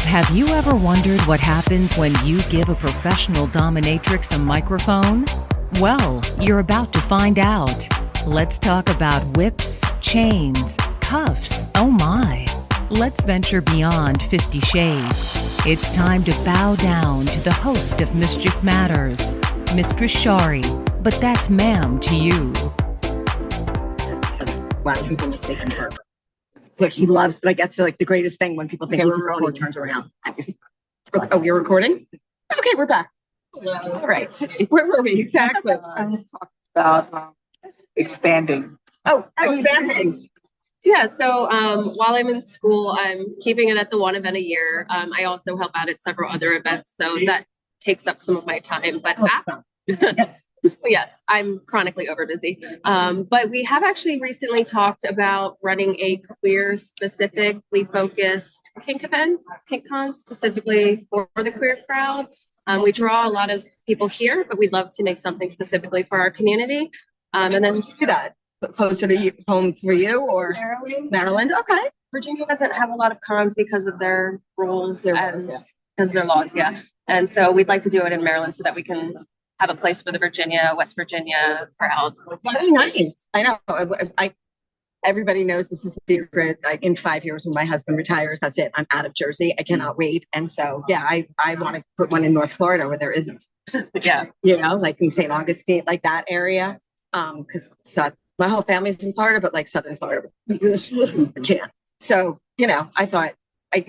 Have you ever wondered what happens when you give a professional dominatrix a microphone? Well, you're about to find out. Let's talk about whips, chains, cuffs, oh my. Let's venture beyond 50 Shades. It's time to bow down to the host of Mischief Matters, Mistress Schari, but that's ma'am to you. A lot of people mistaken her. Like he loves, like that's like the greatest thing when people think he's a girl and he turns around. Oh, we're recording? Okay, we're back. Hello. All right. Where were we exactly? I'm talking about expanding. Oh, expanding. Yeah, so while I'm in school, I'm keeping it at the one event a year. I also help out at several other events, so that takes up some of my time. But yes, I'm chronically overbusy. But we have actually recently talked about running a queer specifically focused kink event, KinkCon specifically for the queer crowd. We draw a lot of people here, but we'd love to make something specifically for our community. And then do that closer to you, home for you, or Maryland. Okay. Virginia doesn't have a lot of cons because of their rules, yes. Because of their laws, yeah. And so we'd like to do it in Maryland so that we can have a place for the Virginia, West Virginia crowd. Very nice. I know. Everybody knows this is a secret. Like in 5 years, when my husband retires, that's it. I'm out of Jersey. I cannot wait. And so, yeah, I want to put one in North Florida where there isn't. Yeah. You know, like in St. Augustine, like that area. Because my whole family's in Florida, but like Southern Florida, I can't. So, you know, I thought,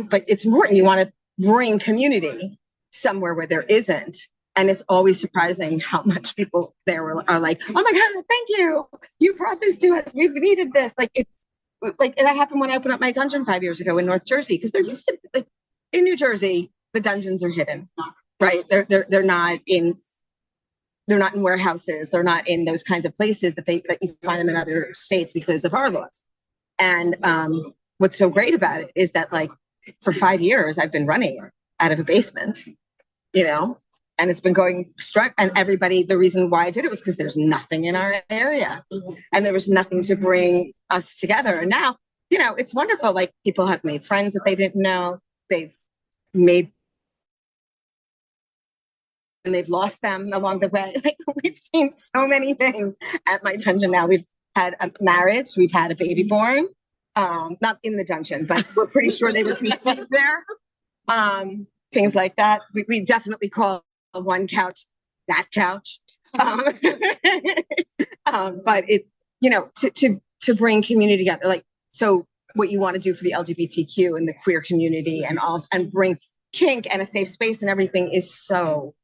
but it's important. You want to bring community somewhere where there isn't. And it's always surprising how much people there are like, oh my God, thank you. You brought this to us. We've needed this. Like, it's like, and that happened when I opened up my dungeon 5 years ago in North Jersey, because there used to be, like, in New Jersey, the dungeons are hidden, right? They're not in warehouses. They're not in those kinds of places that you find them in other states because of our laws. And what's so great about it is that, like, for 5 years, I've been running out of a basement, you know, and it's been going strong. And everybody, the reason why I did it was because there's nothing in our area and there was nothing to bring us together. And now, you know, it's wonderful. Like, people have made friends that they didn't know. They've made and they've lost them along the way. Like, we've seen so many things at my dungeon now. We've had a marriage, we've had a baby born, not in the dungeon, but we're pretty sure they were conceived there. Things like that. We definitely call one couch that couch. But it's, you know, to bring community together. Like, so what you want to do for the LGBTQ and the queer community and bring kink and a safe space and everything is so,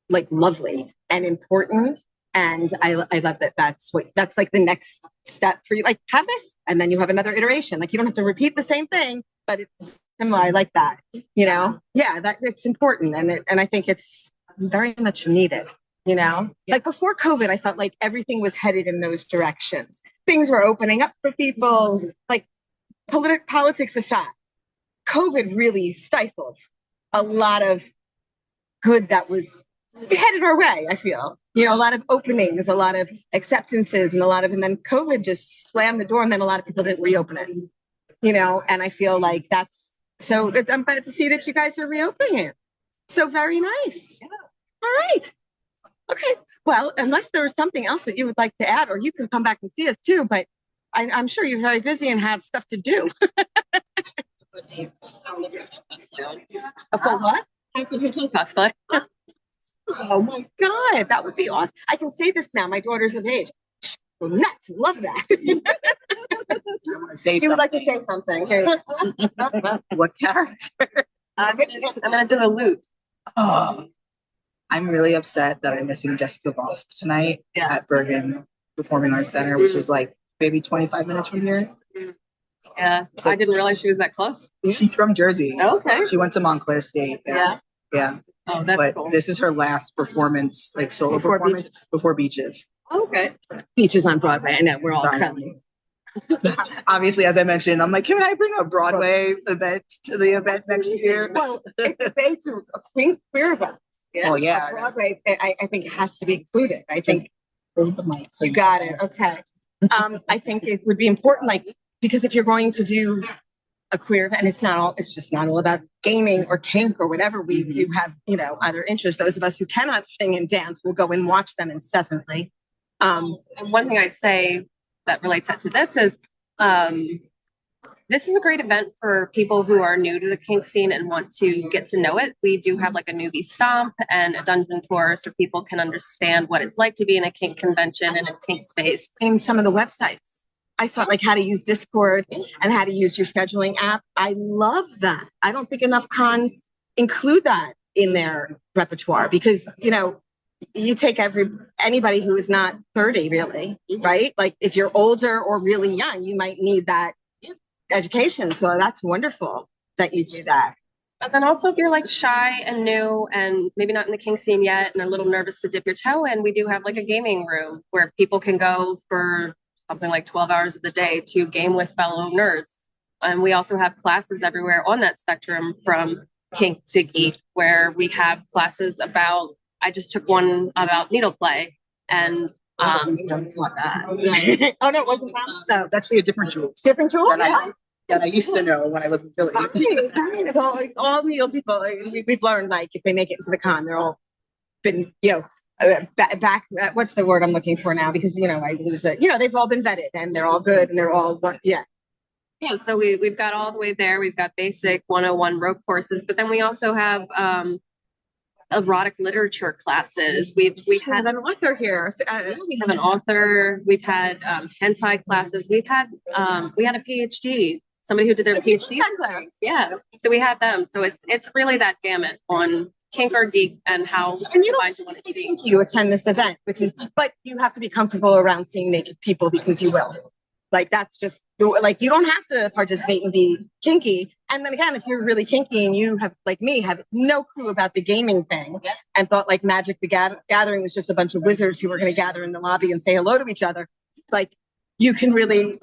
like, lovely and important. And I love that that's like the next step for you. Like, have this and then you have another iteration. Like, you don't have to repeat the same thing, but it's similar. I like that, you know? Yeah, that it's important. And I think it's very much needed, you know? Yeah. Like, before COVID, I felt like everything was headed in those directions. Things were opening up for people, like, politics aside. COVID really stifled a lot of good that was headed our way, I feel. You know, a lot of openings, a lot of acceptances, and then COVID just slammed the door, and then a lot of people didn't reopen it, you know? And I feel like I'm glad to see that you guys are reopening it. So very nice. Yeah. All right. Okay. Well, unless there was something else that you would like to add, or you can come back and see us too, but I'm sure you're very busy and have stuff to do. A full what? Cosplay. Oh my God, that would be awesome. I can say this now. My daughter's of age. Nuts. Love that. You would like to say something. What character? I'm gonna do a loot. Oh, I'm really upset that I'm missing Jessica Vosk tonight at Bergen Performing Arts Center, which is like maybe 25 minutes from here. Yeah, I didn't realize she was that close. She's from Jersey. Okay. She went to Montclair State. Yeah. Oh, that's cool. This is her last performance, like solo performance before Beaches. Okay. Beaches on Broadway. I know we're all coming. Obviously, as I mentioned, I'm like, can I bring a Broadway event to the event next year? Well, if they do a queer event, oh yeah, Broadway, I think it has to be included. I think you got it. Okay. I think it would be important, like, because if you're going to do a queer, and it's just not all about gaming or kink or whatever. We do have, other interests. Those of us who cannot sing and dance will go and watch them incessantly. And one thing I'd say that relates to this is, this is a great event for people who are new to the kink scene and want to get to know it. We do have like a newbie stomp and a dungeon tour so people can understand what it's like to be in a kink convention and a kink space. In some of the websites, I saw like how to use Discord and how to use your scheduling app. I love that. I don't think enough cons include that in their repertoire because, you take anybody who is not 30 really, right? Like if you're older or really young, you might need that education. So that's wonderful that you do that. And then also if you're like shy and new and maybe not in the kink scene yet and a little nervous to dip your toe in, we do have like a gaming room where people can go for something like 12 hours of the day to game with fellow nerds. And we also have classes everywhere on that spectrum from kink to geek, where we have classes about, I just took one about needle play and taught that. Oh no, it wasn't that. No, It's actually a different tool. Different tool? That I used to know when I lived in Philly. All needle people, we've learned like if they make it into the con, they're all been, back. What's the word I'm looking for now? Because I lose it. They've all been vetted and they're all good and they're all Yeah, so we've got all the way there. We've got basic 101 rope courses, but then we also have erotic literature classes. We had an author here. We have an author. We've had hentai classes. We had a PhD, somebody who did their PhD class. Yeah, so we had them. So it's really that gamut on kink or geek and how. And you don't have to be kinky. You attend this event, but you have to be comfortable around seeing naked people because you will. Like that's just like you don't have to participate and be kinky. And then again, if you're really kinky and you have like me have no clue about the gaming thing and thought like Magic the Gathering was just a bunch of wizards who were going to gather in the lobby and say hello to each other, like you can really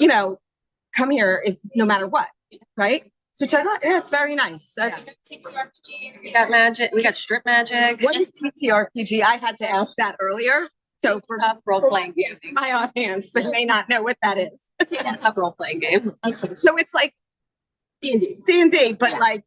come here no matter what, right? Which I thought, it's very nice. That's we got magic. We got strip magic. What is TTRPG? I had to ask that earlier. So for role playing games, my audience, they may not know what that is. Tabletop role playing games. Okay. So it's like D&D, but like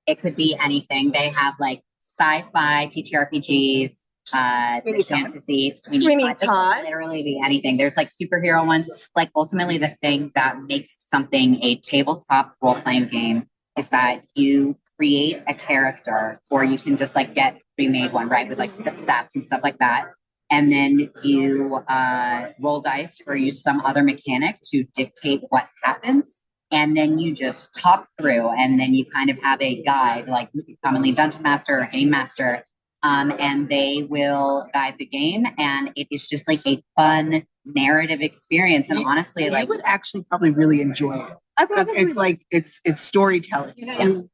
it could be anything. They have like sci-fi, TTRPGs, fantasy, Sweeney Todd. Literally be anything. There's like superhero ones. Like ultimately the thing that makes something a tabletop role-playing game is that you create a character, or you can just like get pre-made one, right? With like stats and stuff like that. And then you roll dice or use some other mechanic to dictate what happens. And then you just talk through, and then you kind of have a guide, like commonly Dungeon Master or Game Master, and they will guide the game. And it is just like a fun narrative experience. And honestly, I would actually probably really enjoy it. Because it's like, it's storytelling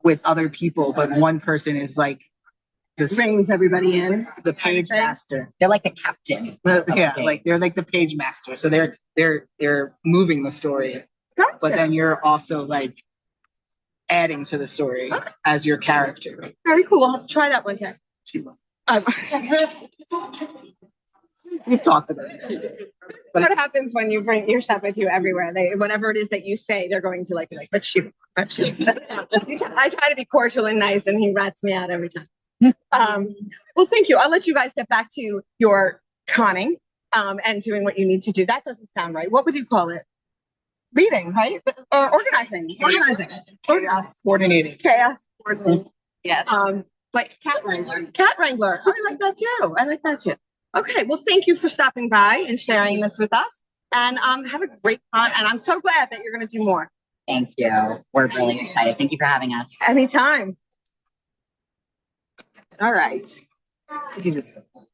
with other people, but one person is like, brings everybody in. The page master. They're like the captain. Like they're like the page master. So they're moving the story. Gotcha. But then you're also like adding to the story as your character. Very cool. I'll have to try that one time. We've talked about it. But what happens when you bring your stuff with you everywhere? Whatever it is that you say, they're going to like, let's shoot. I try to be cordial and nice, and he rats me out every time. Well, thank you. I'll let you guys get back to your conning and doing what you need to do. That doesn't sound right. What would you call it? Reading, right? Or organizing. Chaos coordinating. Yes. But cat wrangler. Oh, I like that too. Okay. Well, thank you for stopping by and sharing this with us. And have a great con. And I'm so glad that you're going to do more. Thank you. We're really excited. Thank you for having us. Anytime. All right. You just want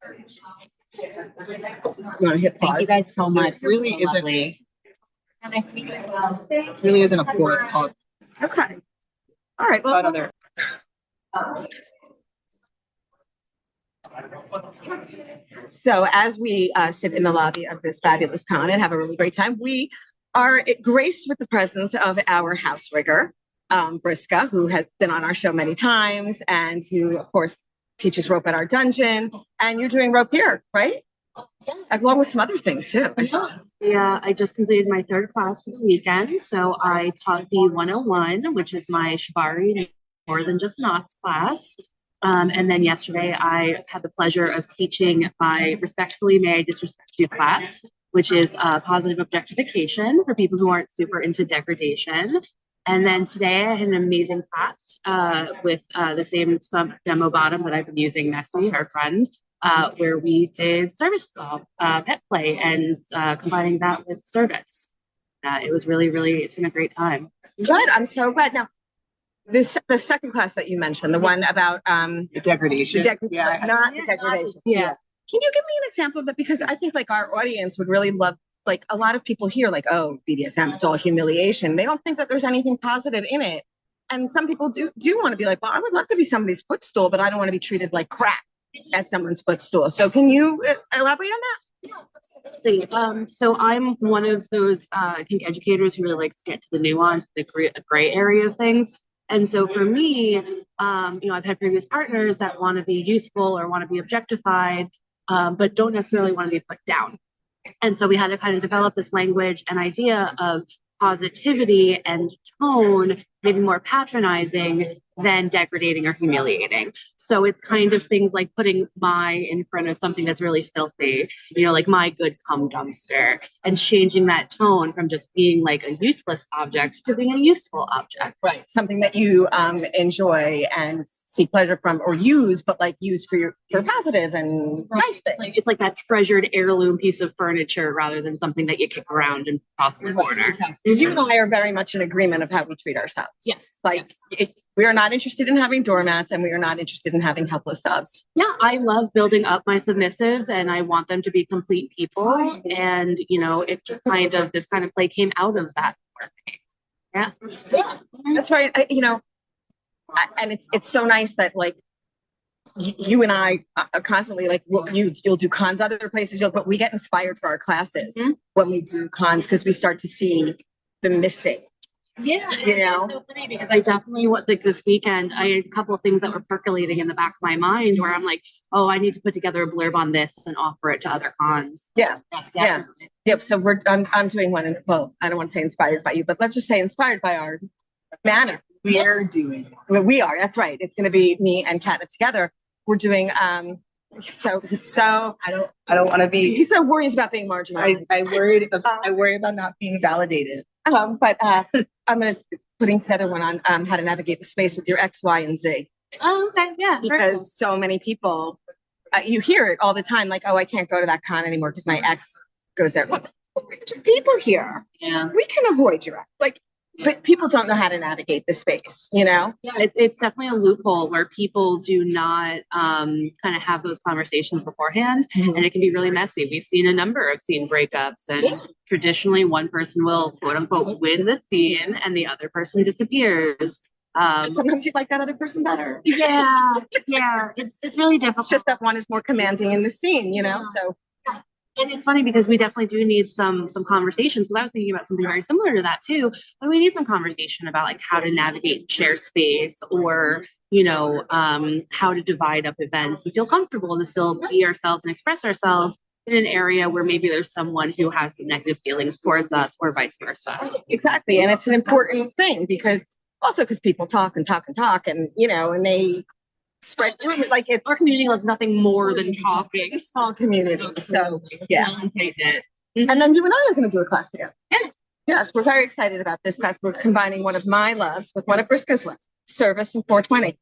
to hit pause? Thank you guys so much. It really so isn't. Lovely. It really isn't a forward pause. Okay. All right. Well, so as we sit in the lobby of this fabulous con and have a really great time, we are graced with the presence of our house rigger, Briska, who has been on our show many times and who, of course, teaches rope at our dungeon. And you're doing rope here, right? along with some other things too. I saw. Yeah, I just completed my third class for the weekend. So I taught the 101, which is my Shibari More Than Just Knots class. And then yesterday I had the pleasure of teaching my Respectfully May I Disrespect You class, which is positive objectification for people who aren't super into degradation. And then today I had an amazing class with the same stump demo bottom that I've been using, Nessie, our friend, where we did service pet play and combining that with service. It was really, it's been a great time. Good. I'm so glad. Now, the second class that you mentioned, the one about the degradation. Not the degradation. Yeah. Can you give me an example of that? Because I think like our audience would really love, like a lot of people hear like, oh, BDSM, it's all humiliation. They don't think that there's anything positive in it. And some people do want to be like, well, I would love to be somebody's footstool, but I don't want to be treated like crap as someone's footstool. So can you elaborate on that? Absolutely. So I'm one of those kink educators who really likes to get to the nuance, the gray area of things. And so for me, I've had previous partners that want to be useful or want to be objectified, but don't necessarily want to be put down. And so we had to kind of develop this language and idea of positivity and tone, maybe more patronizing than degrading or humiliating. So it's kind of things like putting my in front of something that's really filthy, like my good cum dumpster, and changing that tone from just being like a useless object to being a useful object. Right. Something that you enjoy and seek pleasure from or use, but like use for positive and nice things. It's like that treasured heirloom piece of furniture rather than something that you kick around and toss in the corner. Because you and I are very much in agreement of how we treat ourselves. Yes. Like we are not interested in having doormats and we are not interested in having helpless subs. Yeah, I love building up my submissives and I want them to be complete people. And, it just this kind of play came out of that work. Yeah. Yeah, that's right. And it's so nice that like you and I are constantly like, you'll do cons other places, but we get inspired for our classes when we do cons because we start to see the missing. Yeah, it's so funny because I definitely this weekend, I had a couple of things that were percolating in the back of my mind where I'm like, oh, I need to put together a blurb on this and offer it to other cons. Yeah, Yep. So I'm doing one, I don't want to say inspired by you, but let's just say inspired by our manner. We are doing. We are. That's right. It's going to be me and Catnip together. We're doing. So I don't want to be. He's so worries about being marginalized. I worry about not being validated. But I'm going to putting together one on how to navigate the space with your X, Y, and Z. Oh, okay, yeah. Because so many people, you hear it all the time, like, oh, I can't go to that con anymore because my ex goes there. Well, 400 people here. Yeah, we can avoid your ex. Like. But people don't know how to navigate the space, Yeah, it's definitely a loophole where people do not kind of have those conversations beforehand, and it can be really messy. We've seen a number of scene breakups, and traditionally one person will, quote unquote, win the scene, and the other person disappears. Sometimes you like that other person better. Yeah, it's really difficult. It's just that one is more commanding in the scene, So. And it's funny because we definitely do need some conversations, because I was thinking about something very similar to that too. But we need some conversation about like how to navigate and share space, or how to divide up events and feel comfortable to still be ourselves and express ourselves in an area where maybe there's someone who has some negative feelings towards us, or vice versa. Exactly, and it's an important thing because people talk and talk and talk, and and they spread rumors. Like our community loves nothing more than talking. It's a small community, so yeah. And then you and I are going to do a class together. Yeah. Yes, we're very excited about this class. We're combining one of my loves with one of Briscoe's loves, service and 420.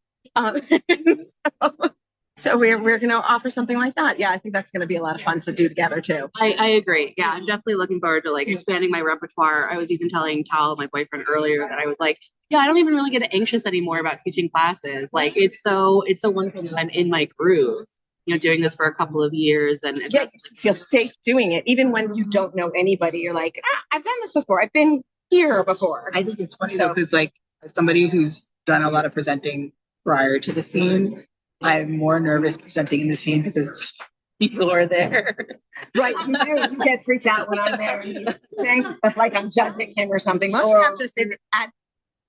So we're going to offer something like that. Yeah, I think that's going to be a lot of fun to do together too. I agree. Yeah, I'm definitely looking forward to like expanding my repertoire. I was even telling Tal, my boyfriend, earlier that I was like, yeah, I don't even really get anxious anymore about teaching classes. Like it's so wonderful that I'm in my groove, doing this for a couple of years, and you feel safe doing it, even when you don't know anybody. You're like, I've done this before. I've been here before. I think it's funny though, because like as somebody who's done a lot of presenting prior to the scene, I'm more nervous presenting in the scene because people are there. Right, you do. You get freaked out when I'm there. And you think like I'm judging him or something. Most of the time, just in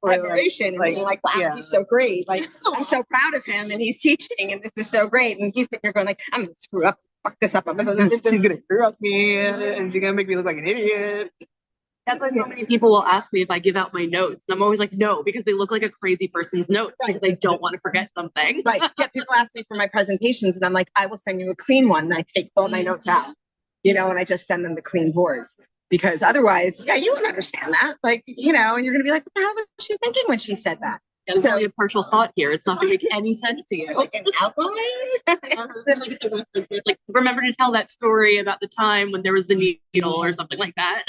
admiration and being like, wow, he's so great. Like, I'm so proud of him, and he's teaching, and this is so great. And he's sitting here going like, I'm going to screw up fuck this up. She's gonna interrupt me and she's gonna make me look like an idiot. That's why so many people will ask me if I give out my notes. And I'm always like, no, because they look like a crazy person's notes because I don't want to forget something. Right. Yeah, people ask me for my presentations and I'm like, I will send you a clean one. And I take all my notes out, and I just send them the clean boards, because otherwise, yeah, you won't understand that. Like, and you're going to be like, what the hell was she thinking when she said that? There's only a partial thought here. It's not going to make any sense to you. Like an outline? Like, remember to tell that story about the time when there was the needle or something like that.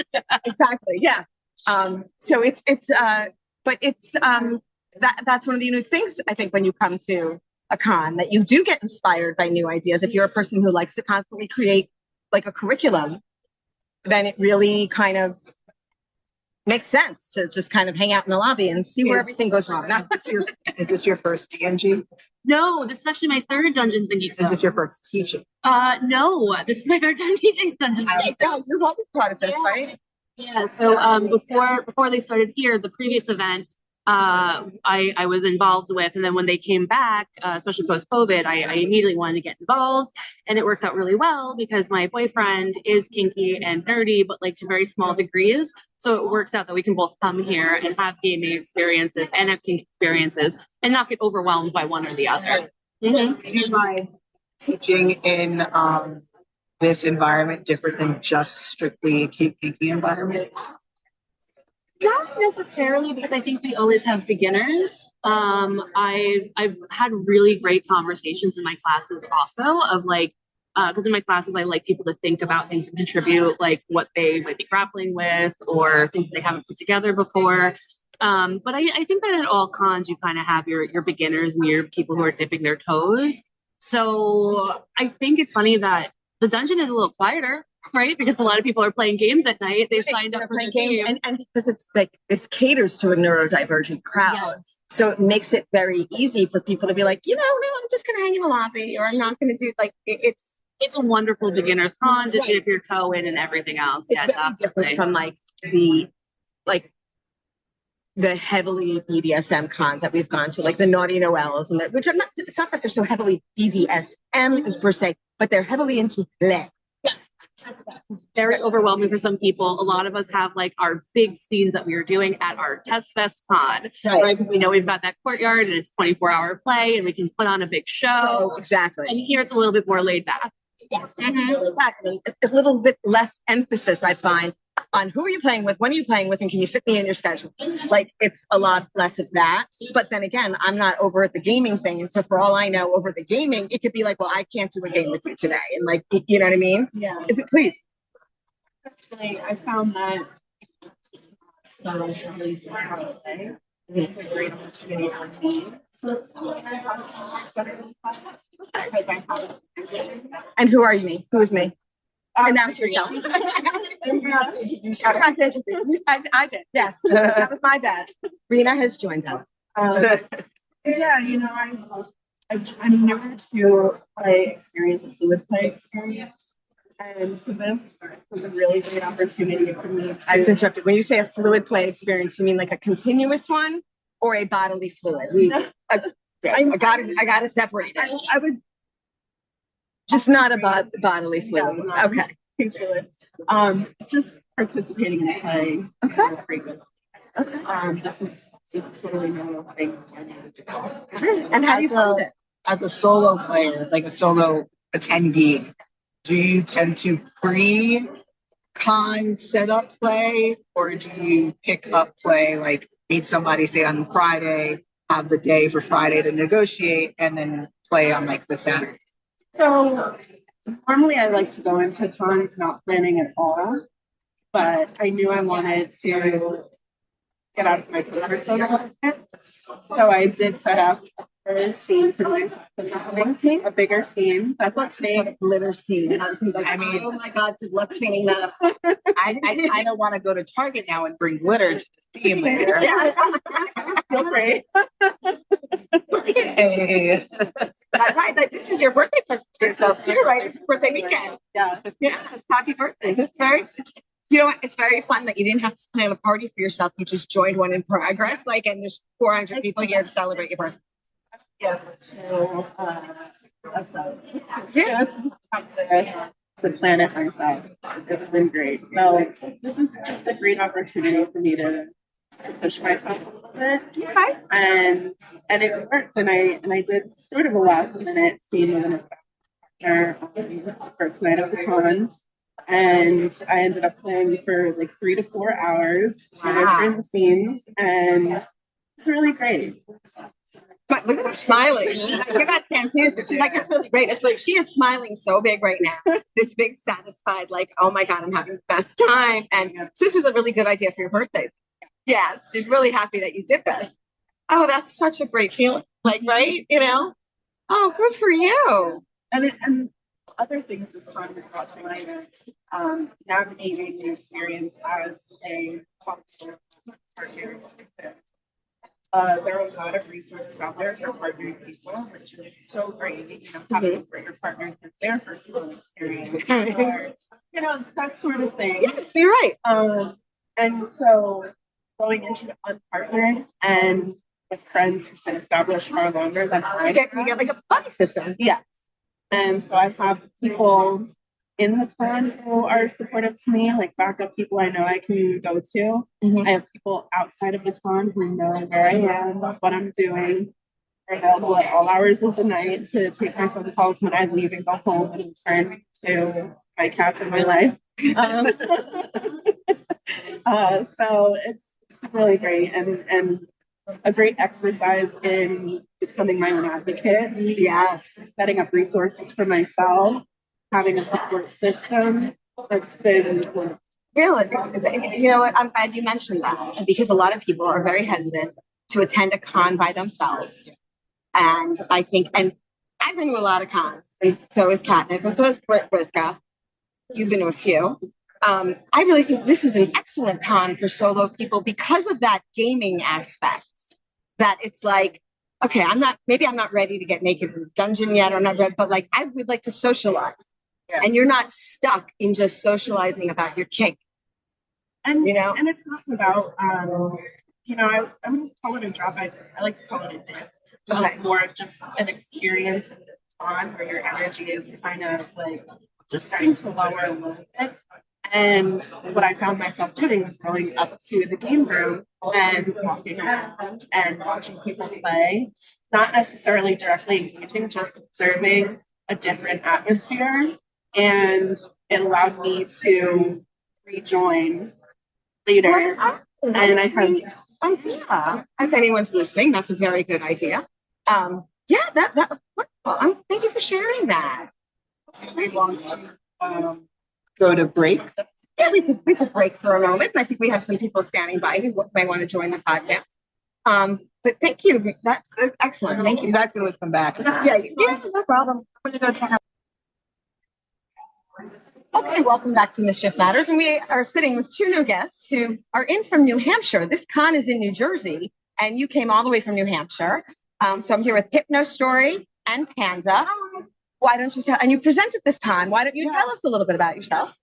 Exactly. Yeah. So that's one of the unique things, I think, when you come to a con, that you do get inspired by new ideas. If you're a person who likes to constantly create like a curriculum, then it really kind of makes sense to just kind of hang out in the lobby and see where everything goes wrong. Now, Is this your first DNG? No, this is actually my third Dungeons and Geeks. Is this your first teaching? No, this is my third time teaching Dungeons and Geeks. Yeah, you've always part of this, right? Yeah. So before they started here, the previous event, I was involved with, and then when they came back, especially post COVID, I immediately wanted to get involved, and it works out really well because my boyfriend is kinky and nerdy, but like to very small degrees. So it works out that we can both come here and have gaming experiences and have kink experiences, and not get overwhelmed by one or the other. Do you find teaching in this environment different than just strictly a kinky environment? Not necessarily, because I think we always have beginners. I've had really great conversations in my classes also of like, because in my classes I like people to think about things and contribute, like what they might be grappling with or things they haven't put together before. But I think that at all cons you kind of have your beginners and your people who are dipping their toes. So I think it's funny that the dungeon is a little quieter, right? Because a lot of people are playing games at night. They've signed up for the game. And because it's like, this caters to a neurodivergent crowd. Yes. So it makes it very easy for people to be like, no, I'm just going to hang in the lobby, or I'm not going to do, like, it's a wonderful beginner's con to dip your toe in and everything else. It's very different from the heavily BDSM cons that we've gone to, like the Naughty Noels, and which are not. It's not that they're so heavily BDSM per se, but they're heavily into play. It's very overwhelming for some people. A lot of us have like our big scenes that we are doing at our Test Fest con, right? Because we know we've got that courtyard and it's 24-hour play and we can put on a big show. Oh, exactly. And here it's a little bit more laid back. Yes, a little bit less emphasis, I find, on who are you playing with, when are you playing with, and can you fit me in your schedule? Like, it's a lot less of that. But then again, I'm not over at the gaming thing. And so for all I know, over the gaming, it could be like, well, I can't do a game with you today. And like, you know what I mean? Yeah. Please. Actually, I found that it's a great opportunity for me. And who are you, me? Who is me? Announce yourself. I forgot to introduce you. I did. Yes, that was my bad. Rena has joined us. Yeah, I'm never to play experience, a fluid play experience. And so this was a really great opportunity for me. I interrupted. When you say a fluid play experience, you mean like a continuous one or a bodily fluid? I gotta separate it. I would just not about bodily fluid. No, okay. Fluid. Just participating in play. Okay. Frequently. Okay. This is totally normal thing for me to do. And how do you find it? As a solo player, like a solo attendee, do you tend to pre-con setup play, or do you pick up play, like meet somebody, say on Friday, have the day for Friday to negotiate, and then play on like the Saturday? So normally I like to go into cons not planning at all, but I knew I wanted to get out of my comfort zone a little bit. So I did set up a scene for myself. A bigger scene. That's what a glitter scene. I was like, oh my God, good luck cleaning that up. I kind of want to go to Target now and bring glitter to the scene later. Feel free. Hey. That's right. Like, this is your birthday present to yourself too, right? It's your birthday weekend. Yeah. Yes. Happy birthday. It's very, it's very fun that you didn't have to plan a party for yourself. You just joined one in progress. Like, and there's 400 people here to celebrate your birthday. Yeah. So So yeah, to plan it myself. It's been great. So this is just a great opportunity for me to push myself a little bit. Okay. And it worked. And I did sort of a last minute scene with an partner on the first night of the con. And I ended up playing for like 3 to 4 hours, 2 different scenes, and it's really great. But look at her smiling. She's like, you guys can't see this, but she's like, it's really great. It's like she is smiling so big right now. This big, satisfied, like, oh my God, I'm having the best time. And so this was a really good idea for your birthday. Yes, she's really happy that you did this. Oh, that's such a great feeling. Like, right? You know? Oh, good for you. And other things this time is about tonight, navigating the experience as a counselor partner. There are a lot of resources out there for partnering people, which is so great. You know, how to support your partner with their personal experience, or, you know, that sort of thing. Yes, you're right. And so going into unpartnered and with friends who've been established far longer than I You get like a buddy system. Yeah. And so I have people in the con who are supportive to me, like backup people I know I can go to. I have people outside of the con who know where I am, what I'm doing. They're available at all hours of the night to take my phone calls when I leave and go home and return to my cats in my life. So it's really great and a great exercise in becoming my own advocate. Yes. Setting up resources for myself, having a support system. That's been Really, you know what? I'm glad you mentioned that because a lot of people are very hesitant to attend a con by themselves. And I think, and I've been to a lot of cons, and so is Catnip, and so is Briska. You've been to a few. I really think this is an excellent con for solo people because of that gaming aspect. That it's like, okay, maybe I'm not ready to get naked in a dungeon yet, or I'm not ready, but like I would like to socialize. Yeah. And you're not stuck in just socializing about your kink. And you know, and it's not about you know, I wouldn't call it a job. I like to call it a dip. Okay. More of just an experience on where your energy is kind of like just starting to lower a little bit. And what I found myself doing was going up to the game room and walking around and watching people play, not necessarily directly engaging, just observing a different atmosphere. And it allowed me to rejoin later. And I have idea. If anyone's listening, that's a very good idea. Yeah, that wonderful. Thank you for sharing that. We want to go to break. Yeah, we could break for a moment. And I think we have some people standing by who may want to join the podcast. But thank you. That's excellent. Thank you. You guys can always come back. Yeah, no problem. I'm going to go check out. Okay, welcome back to Mischief Matters. And we are sitting with two new guests who are in from New Hampshire. This con is in New Jersey, and you came all the way from New Hampshire. So I'm here with Hypno Story and Panda. Why don't you tell, and you presented this con, why don't you tell us a little bit about yourselves?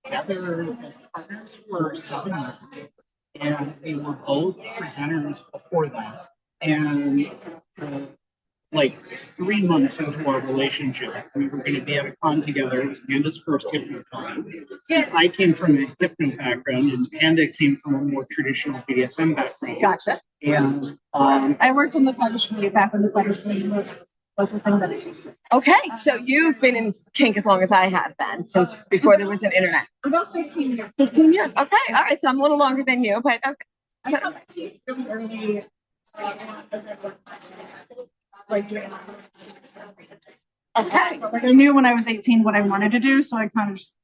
Together as partners for 7 years, and we were both presenters before that. And like 3 months into our relationship, we were going to be at a con together. It was Panda's first hypno con. I came from a hypno background, and Panda came from a more traditional BDSM background. Gotcha. And I worked in the fetish community back when the fetish community was a thing that existed. Okay, so you've been in kink as long as I have been, since before there was an internet. About 15 years. 15 years. Okay, all right. So I'm a little longer than you, but okay. I got my teeth really early. Like doing Okay. but like I knew when I was 18 what I wanted to do, so I kind of just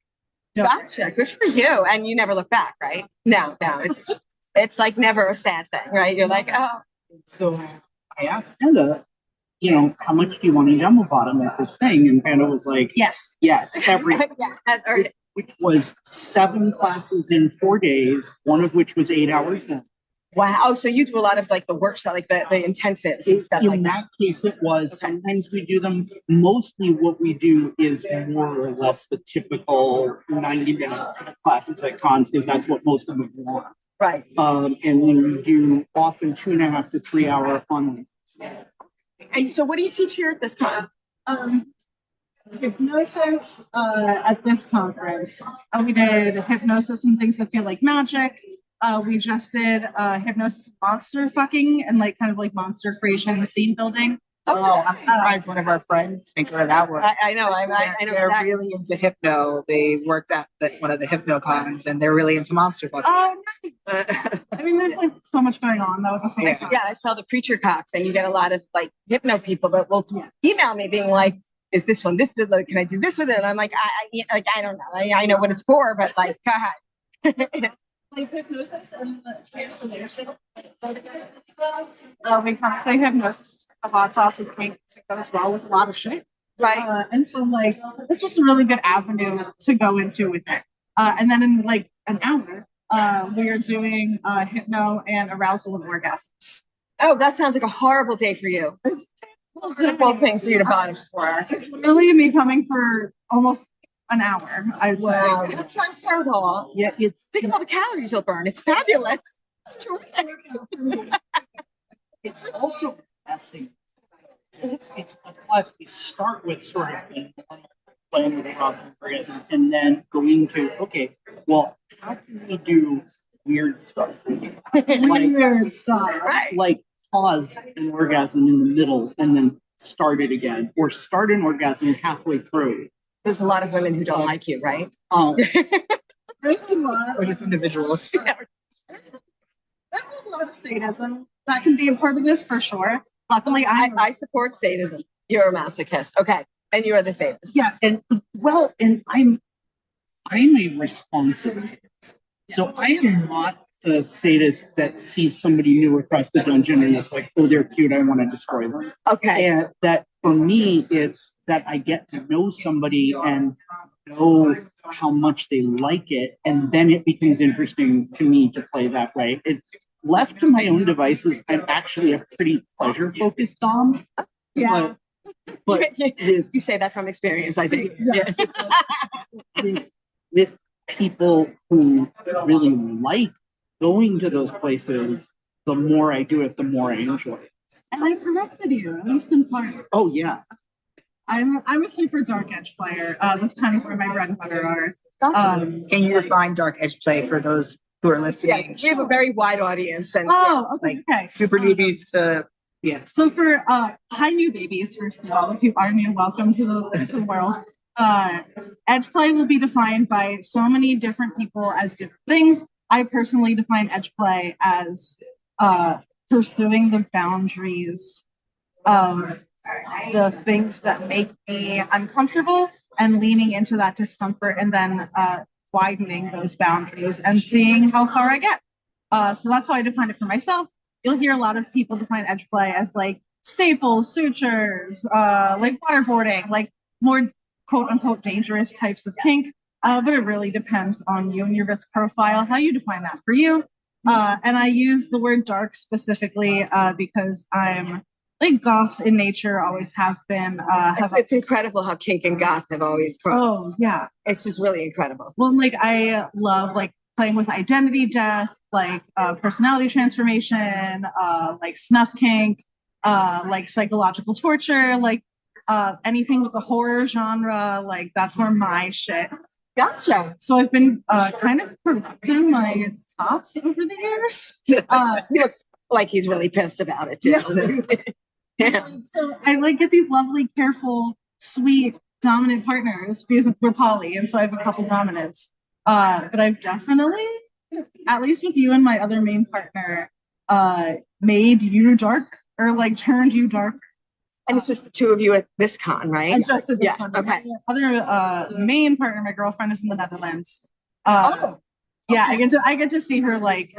Gotcha. Good for you. And you never look back, right? No, it's like never a sad thing, right? You're like, oh. so I asked Panda, you know, how much do you want to demo bottom at this thing? And Panda was like, yes, every which was 7 classes in 4 days, one of which was 8 hours long. Wow. Oh, so you do a lot of like the workshop, like the intensives and stuff like that. In that case, it was. Okay. Sometimes we do them. Mostly what we do is more or less the typical 90-minute classes at cons, because that's what most of them want. Right. And then we do often 2.5 to 3 hour online classes. And so what do you teach here at this con? Hypnosis at this conference. We did hypnosis and things that feel like magic. We just did hypnosis monster fucking and like kind of like monster creation and scene building. Oh, I'm surprised one of our friends think of that one. I know. I know. They're Exactly. really into hypno. They worked at one of the hypno cons, and they're really into monster fucking. Oh, nice. I mean, there's like so much going on though at the same time. Yeah, I saw the preacher cocks, and you get a lot of like hypno people that will email me being like, "Is this one this good? Like, can I do this with it?" And I'm like, I don't know. I know what it's for, but like, God. Like hypnosis and transformation. We kind of say hypnosis is the hot sauce of kink that as well with a lot of shit. Right. And so like it's just a really good avenue to go into with it. And then in like an hour, we are doing hypno and arousal and orgasms. Oh, that sounds like a horrible day for you. It's a terrible thing for you to bond for. It's literally me coming for almost an hour. I'd Wow, say. that sounds terrible. Yeah, Think of all the calories you'll burn. It's fabulous. It's terrific. it's also messy. It's a class we start with sort of the normal playing with the Roslyn orgasm and then going to, okay, well, how can we do weird stuff with it? Weird stuff. Right. Like pause an orgasm in the middle and then start it again, or start an orgasm halfway through. There's a lot of women who don't like you, right? There's a lot. Or just individuals. There's a lot of sadism that can be a part of this for sure. Luckily, I support sadism. You're a masochist. Okay. And you are the sadist. Yeah, and I'm a responsive sadist. So I am not the sadist that sees somebody new across the dungeon and is like, oh, they're cute, I want to destroy them. Okay. And that for me, it's that I get to know somebody and know how much they like it, and then it becomes interesting to me to play that way. It's left to my own devices. I'm actually a pretty pleasure-focused dom. Yeah. But You say that from experience, I think. Yes. with people who really like going to those places, the more I do it, the more I enjoy it. And I corrected you, at least in part. Oh yeah. I'm a super dark edge player. That's kind of where my bread and butter are. Gotcha. Can you define dark edge play for those who are listening? Yeah, we have a very wide audience. And Okay. Super newbies to So for hi new babies, first of all, if you are new, welcome to the world. Edge play will be defined by so many different people as different things. I personally define edge play as pursuing the boundaries of the things that make me uncomfortable and leaning into that discomfort and then widening those boundaries and seeing how far I get. So that's how I define it for myself. You'll hear a lot of people define edge play as like staples, sutures, like waterboarding, like more quote unquote dangerous types of kink. But it really depends on you and your risk profile, how you define that for you. And I use the word dark specifically because I'm like goth in nature, always have been. it's incredible how kink and goth have always crossed. Oh, yeah. It's just really incredible. Well, like I love like playing with identity death, like personality transformation, like snuff kink, like psychological torture, like anything with the horror genre, like that's where my shit. Gotcha. So I've been kind of correcting my tops over the years. He looks like he's really pissed about it too. Yeah. So I like get these lovely, careful, sweet, dominant partners because we're poly, and so I have a couple dominants. But I've definitely, at least with you and my other main partner, made you dark or like turned you dark. And it's just the two of you at this con, right? And just at this Yeah, con. okay. My other main partner, my girlfriend, is in the Netherlands. Oh, Yeah, I get to see her like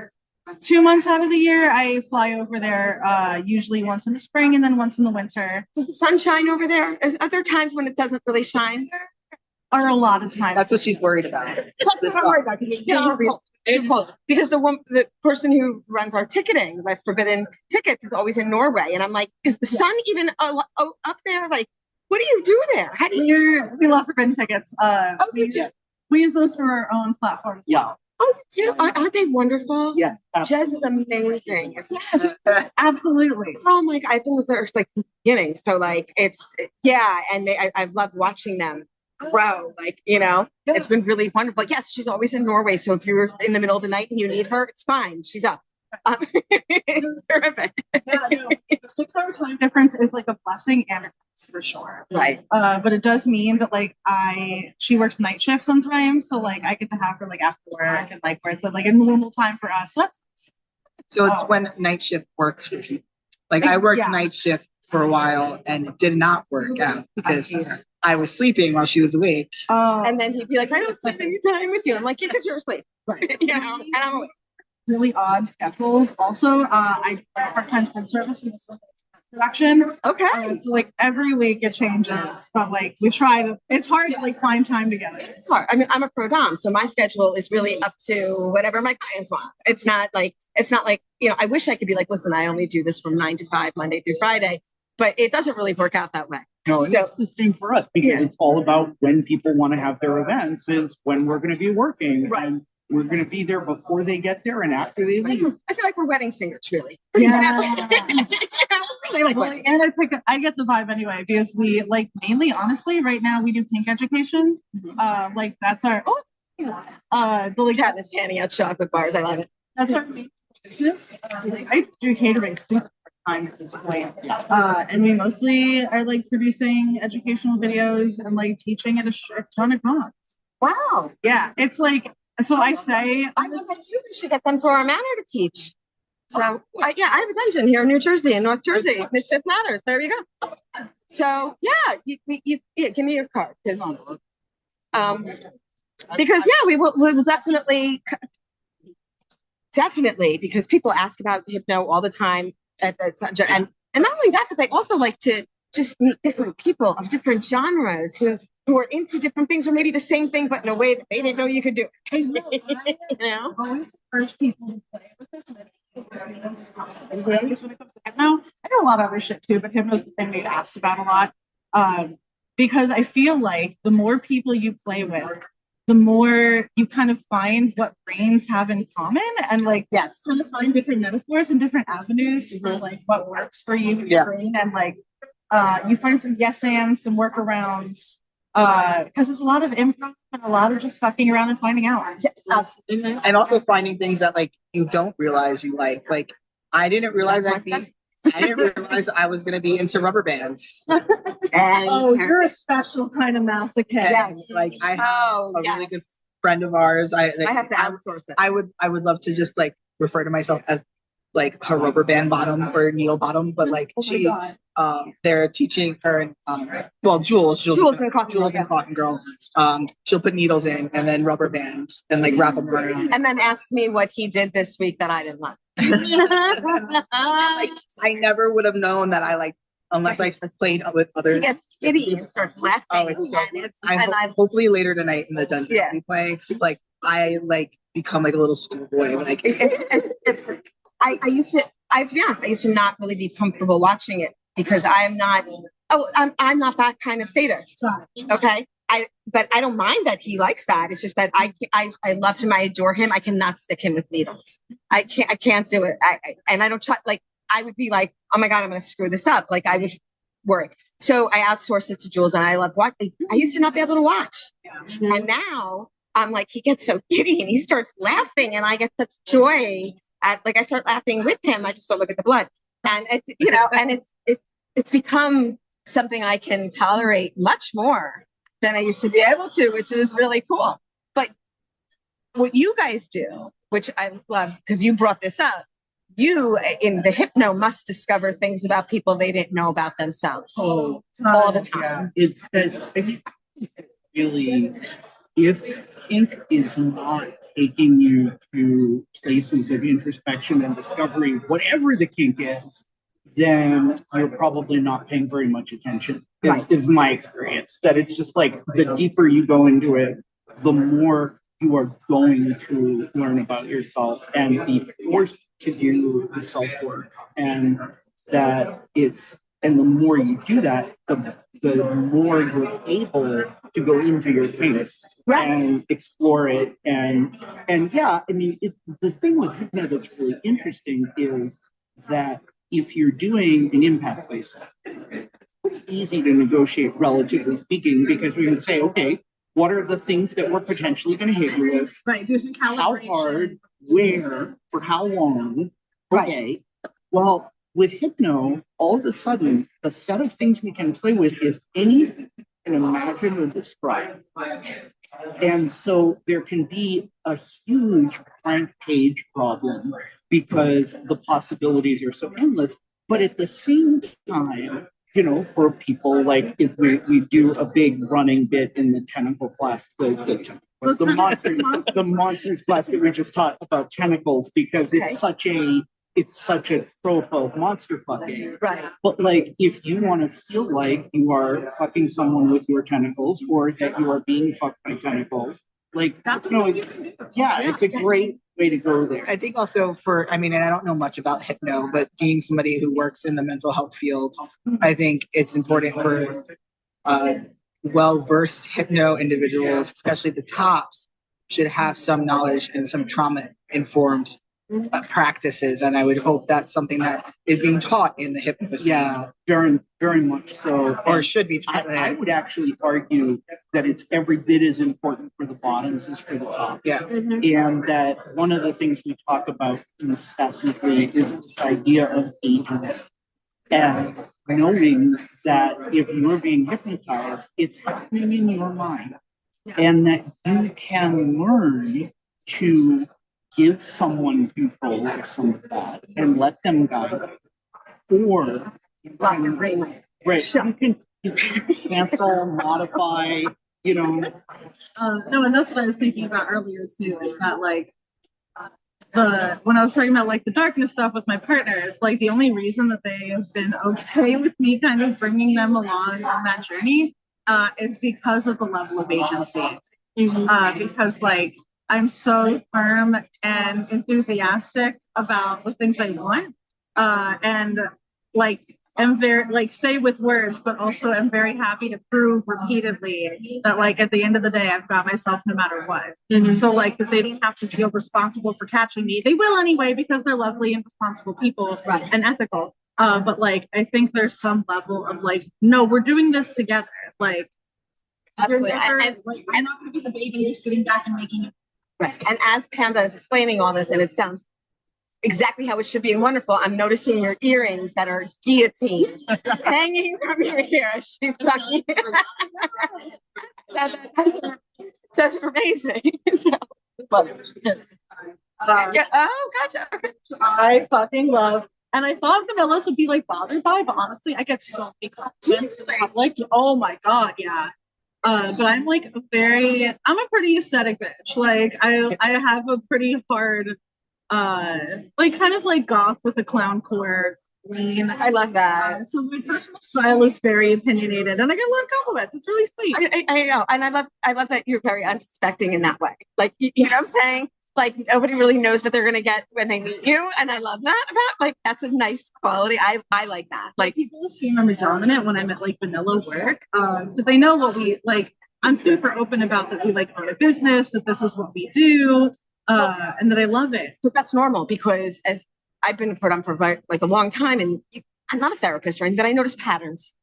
2 months out of the year. I fly over there usually once in the spring and then once in the winter. does the sun shine over there? Are there times when it doesn't really shine? Or a lot of times. That's what she's worried about. That's what I'm worried about. Because the person who runs our ticketing, like Forbidden Tickets, is always in Norway, and I'm like, is the sun even up there? Like, what do you do there? How do you? We love Forbidden Tickets. Did you? We use those for our own platform as well. Oh, you do? Aren't they wonderful? Yes, Jez is amazing. Yes, absolutely. Oh my God, I've been with her like from the beginning. So like yeah, and I've loved watching them grow. Like, it's been really wonderful. Yes, she's always in Norway. So if you're in the middle of the night and you need her, it's fine. She's up. It's terrific. Yeah, no, the 6-hour time difference is like a blessing and a curse for sure. Right. But it does mean that like she works night shift sometimes, so like I get to have her like after work and like where it's like a normal time for us. So it's when night shift works for people. Like I worked Yeah. night shift for a while and it did not work out because I was sleeping while she was awake. And then he'd be like, I don't spend any time with you. I'm like, yeah, because you're asleep. Right. And I'm awake. Really odd schedules. Also, I part-time film service in this production. Okay. So like every week it changes, but like we try to. It's hard to like find time together. It's hard. I mean, I'm a pro dom, so my schedule is really up to whatever my clients want. It's not like I wish I could be like, listen, I only do this from 9 to 5, Monday through Friday, but it doesn't really work out that way. No, and it's the same for us because it's all about when people want to have their events is when we're going to be working. Right. And we're going to be there before they get there and after they leave. I feel like we're wedding singers, really. Yeah. Really like Well, weddings. and I get the vibe anyway because we like mainly, honestly, right now we do kink education. Like that's our the like Catnip's handing out chocolate bars. I love it. that's our main business. Like, I do catering super part-time at this point. And we mostly are like producing educational videos and like teaching at a shit ton of cons. Wow. Yeah, it's like so I say I love that too. We should get them for our manor to teach. So I have a dungeon here in New Jersey, in North Jersey. Mischief Matters. There you go. So you give me your card because we will definitely because people ask about hypno all the time at the and not only that, but they also like to just meet different people of different genres who are into different things or maybe the same thing but in a way that they didn't know you could do. I always encourage people to play with as many humans as possible. When it comes to hypno, I do a lot of other shit too, but hypno's the thing we get asked about a lot. Because I feel like the more people you play with, the more you kind of find what brains have in common and like kind of find different metaphors and different avenues for like what works for you and your brain and like you find some yes ands, some workarounds. Because it's a lot of improv and a lot of just fucking around and finding out. And also finding things that like you don't realize you like. Like I didn't realize I didn't realize I was gonna be into rubber bands. And you're a special kind of masochist. Yes, like I have a really good friend of ours. I have to outsource it. I would love to just like refer to myself as like her rubber band bottom or needle bottom, but like they're teaching her Jules and Cotton Girl. She'll put needles in and then rubber bands and like wrap them around. And then ask me what he did this week that I didn't like. Like I never would have known that I like unless I played with other. He gets giddy and starts laughing. Oh, it's so, hopefully later tonight in the dungeon I'll be playing. Like I like become like a little schoolboy. Like I used to not really be comfortable watching it because I'm not not that kind of sadist. Okay. But I don't mind that he likes that. It's just that I love him. I adore him. I cannot stick him with needles. I can't do it. And I don't try, like, I would be like, oh my God, I'm going to screw this up. Like I would worry. So I outsourced it to Jules and I love watching. I used to not be able to watch. And now I'm like, he gets so giddy and he starts laughing and I get such joy. I start laughing with him. I just don't look at the blood. And it's become something I can tolerate much more than I used to be able to, which is really cool. But what you guys do, which I love, because you brought this up, you in the hypno must discover things about people they didn't know about themselves all the time. Really, if kink is not taking you to places of introspection and discovery, whatever the kink is, then you're probably not paying very much attention, is my experience. That it's just like the deeper you go into it, the more you are going to learn about yourself and be forced to do the self-work. And that it's And the more you do that, the more you're able to go into your case and explore it. And yeah, I mean, the thing with hypno that's really interesting is that if you're doing an impact place, it's pretty easy to negotiate, relatively speaking, because we can say, okay, what are the things that we're potentially going to hit you with? Right. There's some calibration. How hard, where, for how long? Okay. Well, with hypno, all of a sudden, the set of things we can play with is anything you can imagine or describe. And so there can be a huge blank page problem because the possibilities are so endless. But at the same time, you know, for people like if we do a big running bit in the tentacle class, the monsters class that we just taught about tentacles, because it's such a trope of monster fucking. Right. But like, if you want to feel like you are fucking someone with your tentacles, or that you are being fucked by tentacles, like that's it's a great way to go there. I think also and I don't know much about hypno, but being somebody who works in the mental health field, I think it's important for well-versed hypno individuals, especially the tops, should have some knowledge and some trauma-informed practices, and I would hope that's something that is being taught in the hypno scene. Yeah, very, very much so. Or should be taught. I would actually argue that it's every bit as important for the bottoms as for the tops. Yeah. And that one of the things we talk about incessantly is this idea of agents, and knowing that if you're being hypnotized, it's happening in your mind, and that you can learn to give someone control of some of that and let them guide you. Or you can cancel, modify, you know. No, and that's what I was thinking about earlier too, is that like when I was talking about like the darkness stuff with my partners, like the only reason that they have been okay with me kind of bringing them along on that journey is because of the level of agency. Because like I'm so firm and enthusiastic about the things I want, and like am very like say with words, but also am very happy to prove repeatedly that like at the end of the day I've got myself no matter what. So like that they don't have to feel responsible for catching me. They will anyway because they're lovely and responsible people and ethical. But like I think there's some level of like, no, we're doing this together. Like absolutely, I'm not going to be the baby just sitting back and making it. Right. And as Pamela is explaining all this, and it sounds exactly how it should be and wonderful, I'm noticing your earrings that are guillotines hanging from your ear. She's talking. That's amazing. Gotcha. Okay. I fucking love. And I thought vanillas would be like bothered by, but honestly, I get so many compliments. Like, oh my god, yeah. But I'm like I'm a pretty aesthetic bitch. Like I have a pretty hard, like kind of like goth with a clown core lean. I love that. So my personal style is very opinionated, and I get a lot of compliments. It's really sweet. I know, and I love that you're very unsuspecting in that way. Like you know what I'm saying? Like nobody really knows what they're gonna get when they meet you, and I love that about like that's a nice quality. I like that. Like people assume I'm a dominant when I'm at like vanilla work, because they know what we like. I'm super open about that we like own a business, that this is what we do, and that I love it. But that's normal because as I've been put on for like a long time, and I'm not a therapist or anything, but I notice patterns.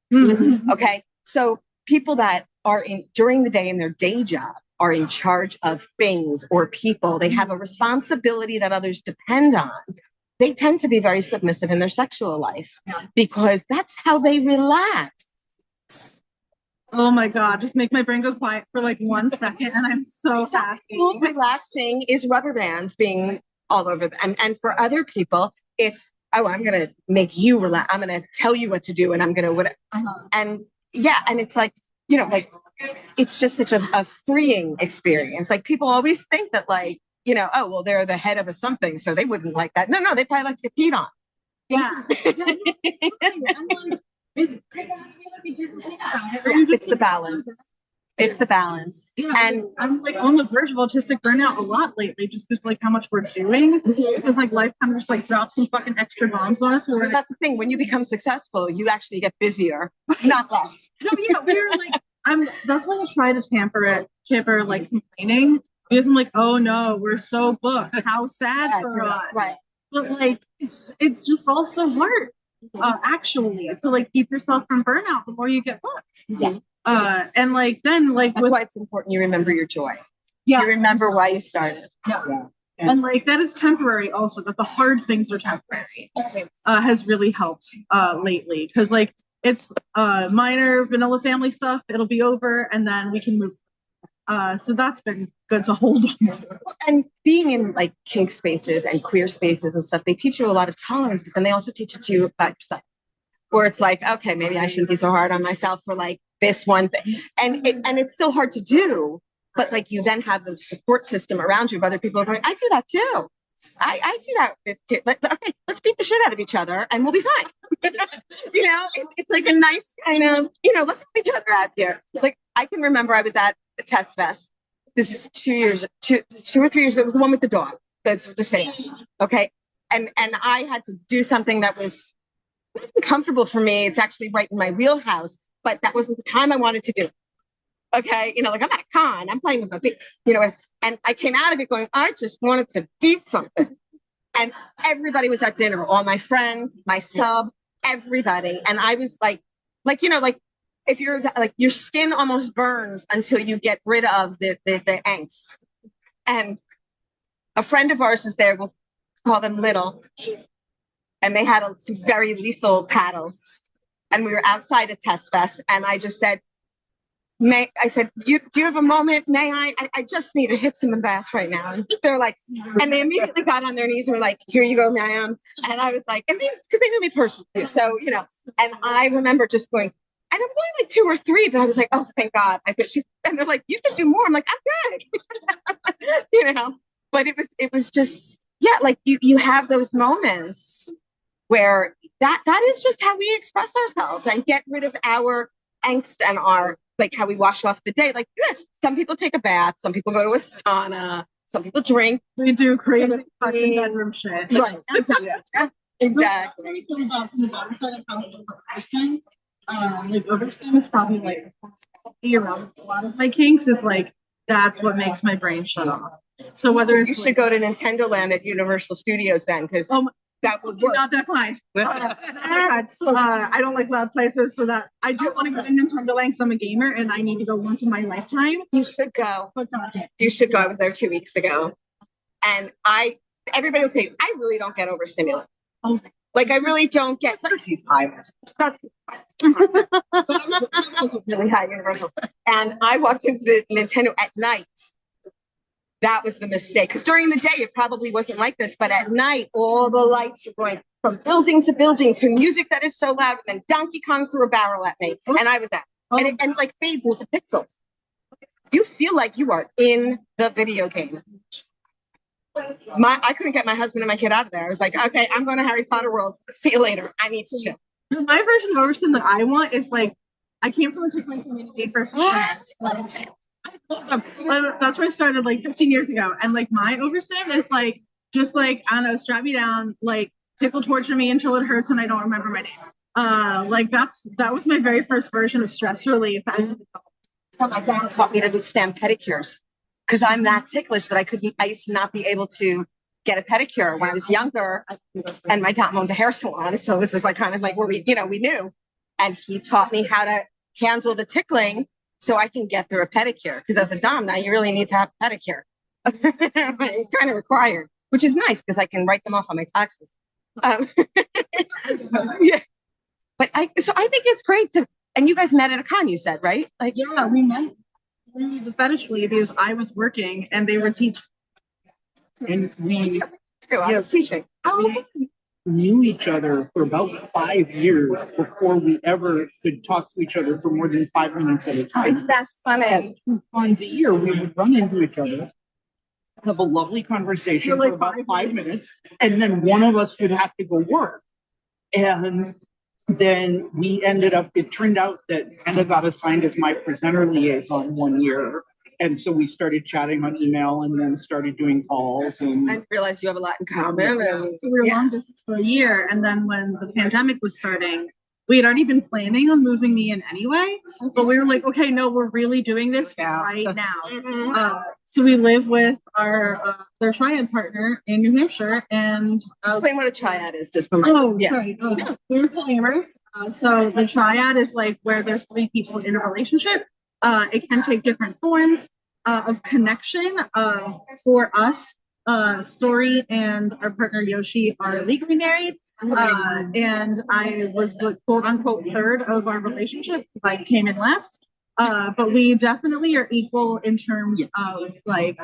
Okay, so people that are in during the day in their day job are in charge of things or people, they have a responsibility that others depend on. They tend to be very submissive in their sexual life because that's how they relax. Oh my God, just make my brain go quiet for like 1 second and I'm so happy. Relaxing is rubber bands being all over them. And for other people, it's, oh, I'm going to make you relax. I'm going to tell you what to do and I'm going to, and yeah, and it's like, you know, like, it's just such a freeing experience. Like people always think that like, you know, oh, well, they're the head of a something, so they wouldn't like that. No, they probably like to get peed on. Yeah. It's the balance. It's the balance. Yeah, and I'm like on the verge of autistic burnout a lot lately, just because like how much we're doing. Because like life kind of just like drops some fucking extra bombs on us. Well, that's the thing. When you become successful, you actually get busier, not less. No, yeah, we're like that's why I try to temper like complaining, because I'm like, oh no, we're so booked. How sad for us. Right. But like it's just also work. Actually, to like keep yourself from burnout the more you get booked. Yeah. And like then like that's why it's important you remember your joy. Yeah. You remember why you started. Yeah. And like that is temporary also, that the hard things are temporary. Has really helped lately, because like it's minor vanilla family stuff, it'll be over and then we can move. So that's been good to hold on to. And being in like kink spaces and queer spaces and stuff, they teach you a lot of tolerance, but then they also teach it to you about yourself, where it's like, okay, maybe I shouldn't be so hard on myself for like this one thing. And it's still hard to do, but like you then have the support system around you of other people going, I do that too. I do that. Okay, let's beat the shit out of each other and we'll be fine. You know, it's like a nice kind of, let's help each other out here. Like I can remember I was at a test fest. This is 2 or 3 years ago. It was the one with the dog. That's the same. Okay. And I had to do something that was comfortable for me. It's actually right in my wheelhouse, but that wasn't the time I wanted to do it. Okay, like I'm at a con, I'm playing with my big, and I came out of it going, I just wanted to beat something. And everybody was at dinner, all my friends, my sub, everybody. And I was like if you're like, your skin almost burns until you get rid of the angst. And a friend of ours was there, we'll call them Little, and they had some very lethal paddles. And we were outside a test fest, and I just said, do you have a moment? May I just need to hit someone's ass right now. And they're like, and they immediately got on their knees and were like, here you go, ma'am. And I was like, and because they knew me personally. So, and I remember just going, and it was only like 2 or 3, but I was like, oh, thank God. I said, and they're like, you can do more. I'm like, I'm good. But it was just, yeah, like you have those moments where that is just how we express ourselves and get rid of our angst and our, like how we wash off the day. Like some people take a bath, some people go to a sauna, some people drink. We do crazy fucking bedroom shit. Right. Exactly. Yeah. Exactly. What do you feel about from the bottom side of how it overstim? Like overstim is probably like around a lot of my kinks is like that's what makes my brain shut off. So whether you should go to Nintendo Land at Universal Studios then, because that would work. Not that kind. I don't like loud places, so that I do want to go to Nintendo Land because I'm a gamer and I need to go once in my lifetime. You should go. But God, you should go. I was there 2 weeks ago, and everybody will say I really don't get overstimulated. Oh, like I really don't get. Like she's high. That's really high Universal, and I walked into the Nintendo at night. That was the mistake, because during the day it probably wasn't like this, but at night all the lights are going from building to building to music that is so loud, and then Donkey Kong threw a barrel at me, and I was out, and it like fades into pixels. You feel like you are in the video game. I couldn't get my husband and my kid out of there. I was like, okay, I'm going to Harry Potter World. See you later. I need to chill. My version of overstim that I want is like, I came from a tickling community first. That's where I started like 15 years ago. And like my overstim is like, just like, I don't know, strap me down, like tickle torture me until it hurts and I don't remember my name. Like that was my very first version of stress relief as an adult. So my dad taught me to withstand pedicures because I'm that ticklish that I used to not be able to get a pedicure when I was younger, and my dad owned a hair salon. So this was like kind of like where we knew, and he taught me how to handle the tickling so I can get through a pedicure. Because as a dom now, you really need to have a pedicure. It's kind of required, which is nice because I can write them off on my taxes. Yeah, but I think it's great to. And you guys met at a con, you said, right? Like, yeah, we met. The fetish ladies, I was working and they were teaching. And I was teaching. We knew each other for about 5 years before we ever could talk to each other for more than 5 minutes at a time. That's funny. 2 cons a year, we would run into each other, have a lovely conversation for about 5 minutes, and then one of us would have to go work. And then we ended up, it turned out that Anna got assigned as my presenter liaison 1 year. And so we started chatting on email and then started doing calls. And I realized you have a lot in common. So we were long distance for a year. And then when the pandemic was starting, we had already been planning on moving me in anyway. But we were like, okay, no, we're really doing this right now. So we live with their triad partner in New Hampshire. And explain what a triad is, just for my sorry. We're polyamorous. So the triad is like where there's 3 people in a relationship. It can take different forms of connection. For us, Story and our partner Yoshi are legally married. And I was the quote unquote third of our relationship because I came in last. But we definitely are equal in terms of like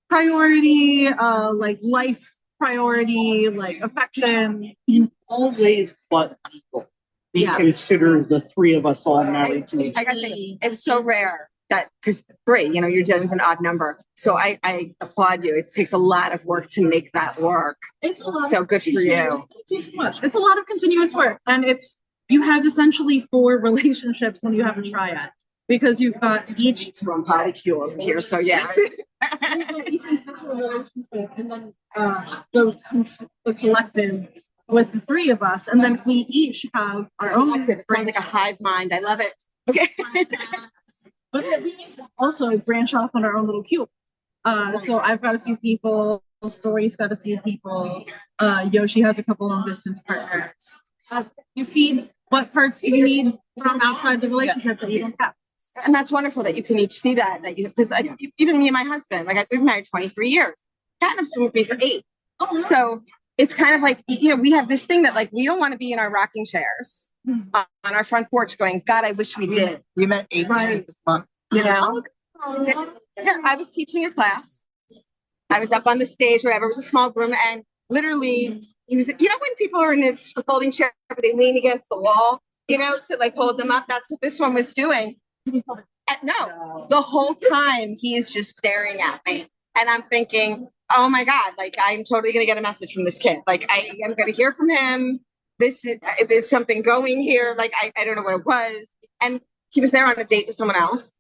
priority, like life priority, like affection. in all ways but equal. We consider the 3 of us all married to each other. I gotta say, it's so rare that, because 3, you know, you're dealing with an odd number. So I applaud you. It takes a lot of work to make that work. It's a lot so good for you. Thank you so much. It's a lot of continuous work, and you have essentially 4 relationships when you have a triad, because you've got each from polycule over here. So yeah. each individual relationship, and then the collective with the 3 of us, and then we each have our own. It sounds like a hive mind. I love it. Okay. But we each also branch off on our own little cube. So I've got a few people. Story's got a few people. Yoshi has a couple long distance partners. You feed what parts do you need from outside the relationship that you don't have. And that's wonderful that you can each see that you, because even me and my husband, like we've been married 23 years. Catnip's been with me for 8. Oh, so it's kind of like, you know, we have this thing that like we don't want to be in our rocking chairs on our front porch going, God, I wish we did. We met 8 years this month. You know? Yeah, I was teaching a class. I was up on the stage, whatever. It was a small room, and literally, he was. You know, when people are in a folding chair, they lean against the wall, you know, to like hold them up. That's what this one was doing. No, the whole time he is just staring at me, and I'm thinking, oh my God, like I'm totally gonna get a message from this kid. Like I'm gonna hear from him. There's something going here. Like I don't know what it was, and he was there on a date with someone else.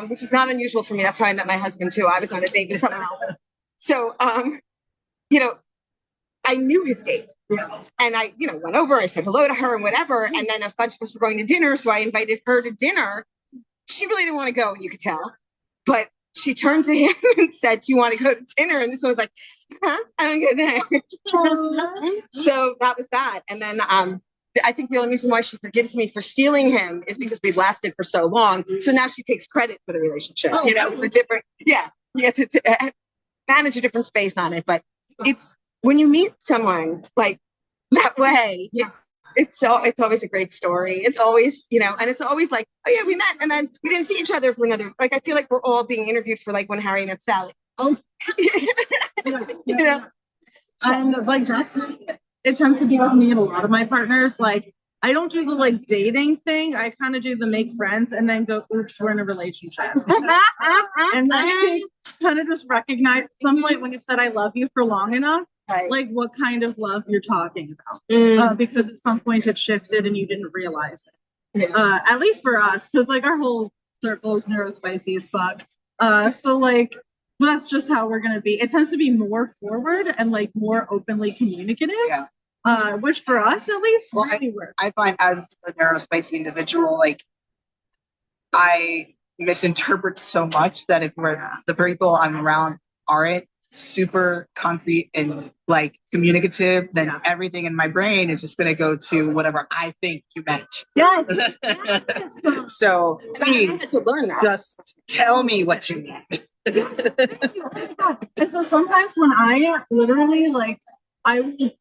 Which is not unusual for me. That's how I met my husband too. I was on a date with someone else. So, you know, I knew his date, and I, you know, went over. I said hello to her and whatever. And then a bunch of us were going to dinner, so I invited her to dinner. She really didn't want to go, you could tell, but she turned to him and said, "Do you want to go to dinner?" And this one was like, "Huh? I'm good." So that was that. And then I think the only reason why she forgives me for stealing him is because we've lasted for so long. So now she takes credit for the relationship. You know, it's a different, you get to manage a different space on it. But it's when you meet someone like that way, it's always a great story. It's always, you know, and it's always like, oh yeah, we met and then we didn't see each other for another. Like I feel like we're all being interviewed for like When Harry Met Sally. Oh, you know, and like that's. It tends to be with me and a lot of my partners. Like, I don't do the like dating thing. I kind of do the make friends and then go, oops, we're in a relationship. And then kind of just recognize at some point when you've said I love you for long enough, like what kind of love you're talking about. Because at some point it shifted and you didn't realize it. At least for us, because like our whole circle is neurospicy as fuck. So like, that's just how we're going to be. It tends to be more forward and like more openly communicative, which for us at least really works. I find as a neurospicy individual, like I misinterpret so much that if the people I'm around aren't super concrete and like communicative, then everything in my brain is just going to go to whatever I think you meant. Yes. So please to learn that. Just tell me what you mean. And so sometimes when I literally like, I will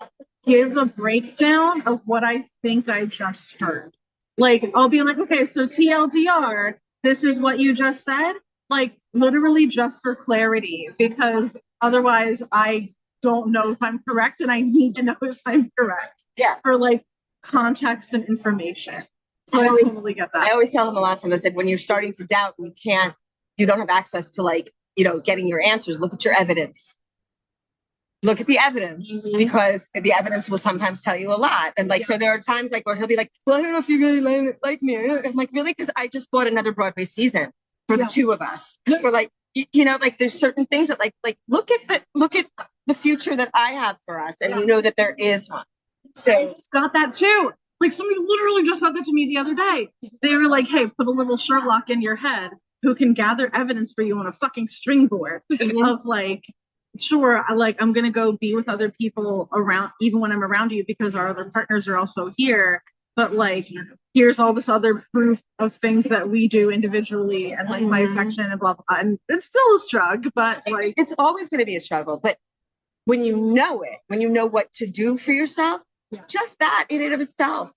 give a breakdown of what I think I just heard. Like, I'll be like, okay, so TLDR, this is what you just said. Like, literally just for clarity, because otherwise I don't know if I'm correct and I need to know if I'm correct. Yeah. For like context and information. So I totally get that. I always tell them a lot of times, I said, when you're starting to doubt, you don't have access to like, you know, getting your answers. Look at your evidence. look at the evidence, because the evidence will sometimes tell you a lot. And like, so there are times like where he'll be like, well, I don't know if you really like me. I'm like, really? Because I just bought another Broadway season for the two of us. We're like, you know, like there's certain things that like look at the future that I have for us, and you know that there is one. So got that too. Like somebody literally just said that to me the other day. They were like, hey, put a little Sherlock in your head who can gather evidence for you on a fucking string board of like, sure, I'm gonna go be with other people around, even when I'm around you, because our other partners are also here. But like, here's all this other proof of things that we do individually, and like my affection and blah blah. And it's still a struggle, but like it's always going to be a struggle. But when you know it, when you know what to do for yourself, just that in and of itself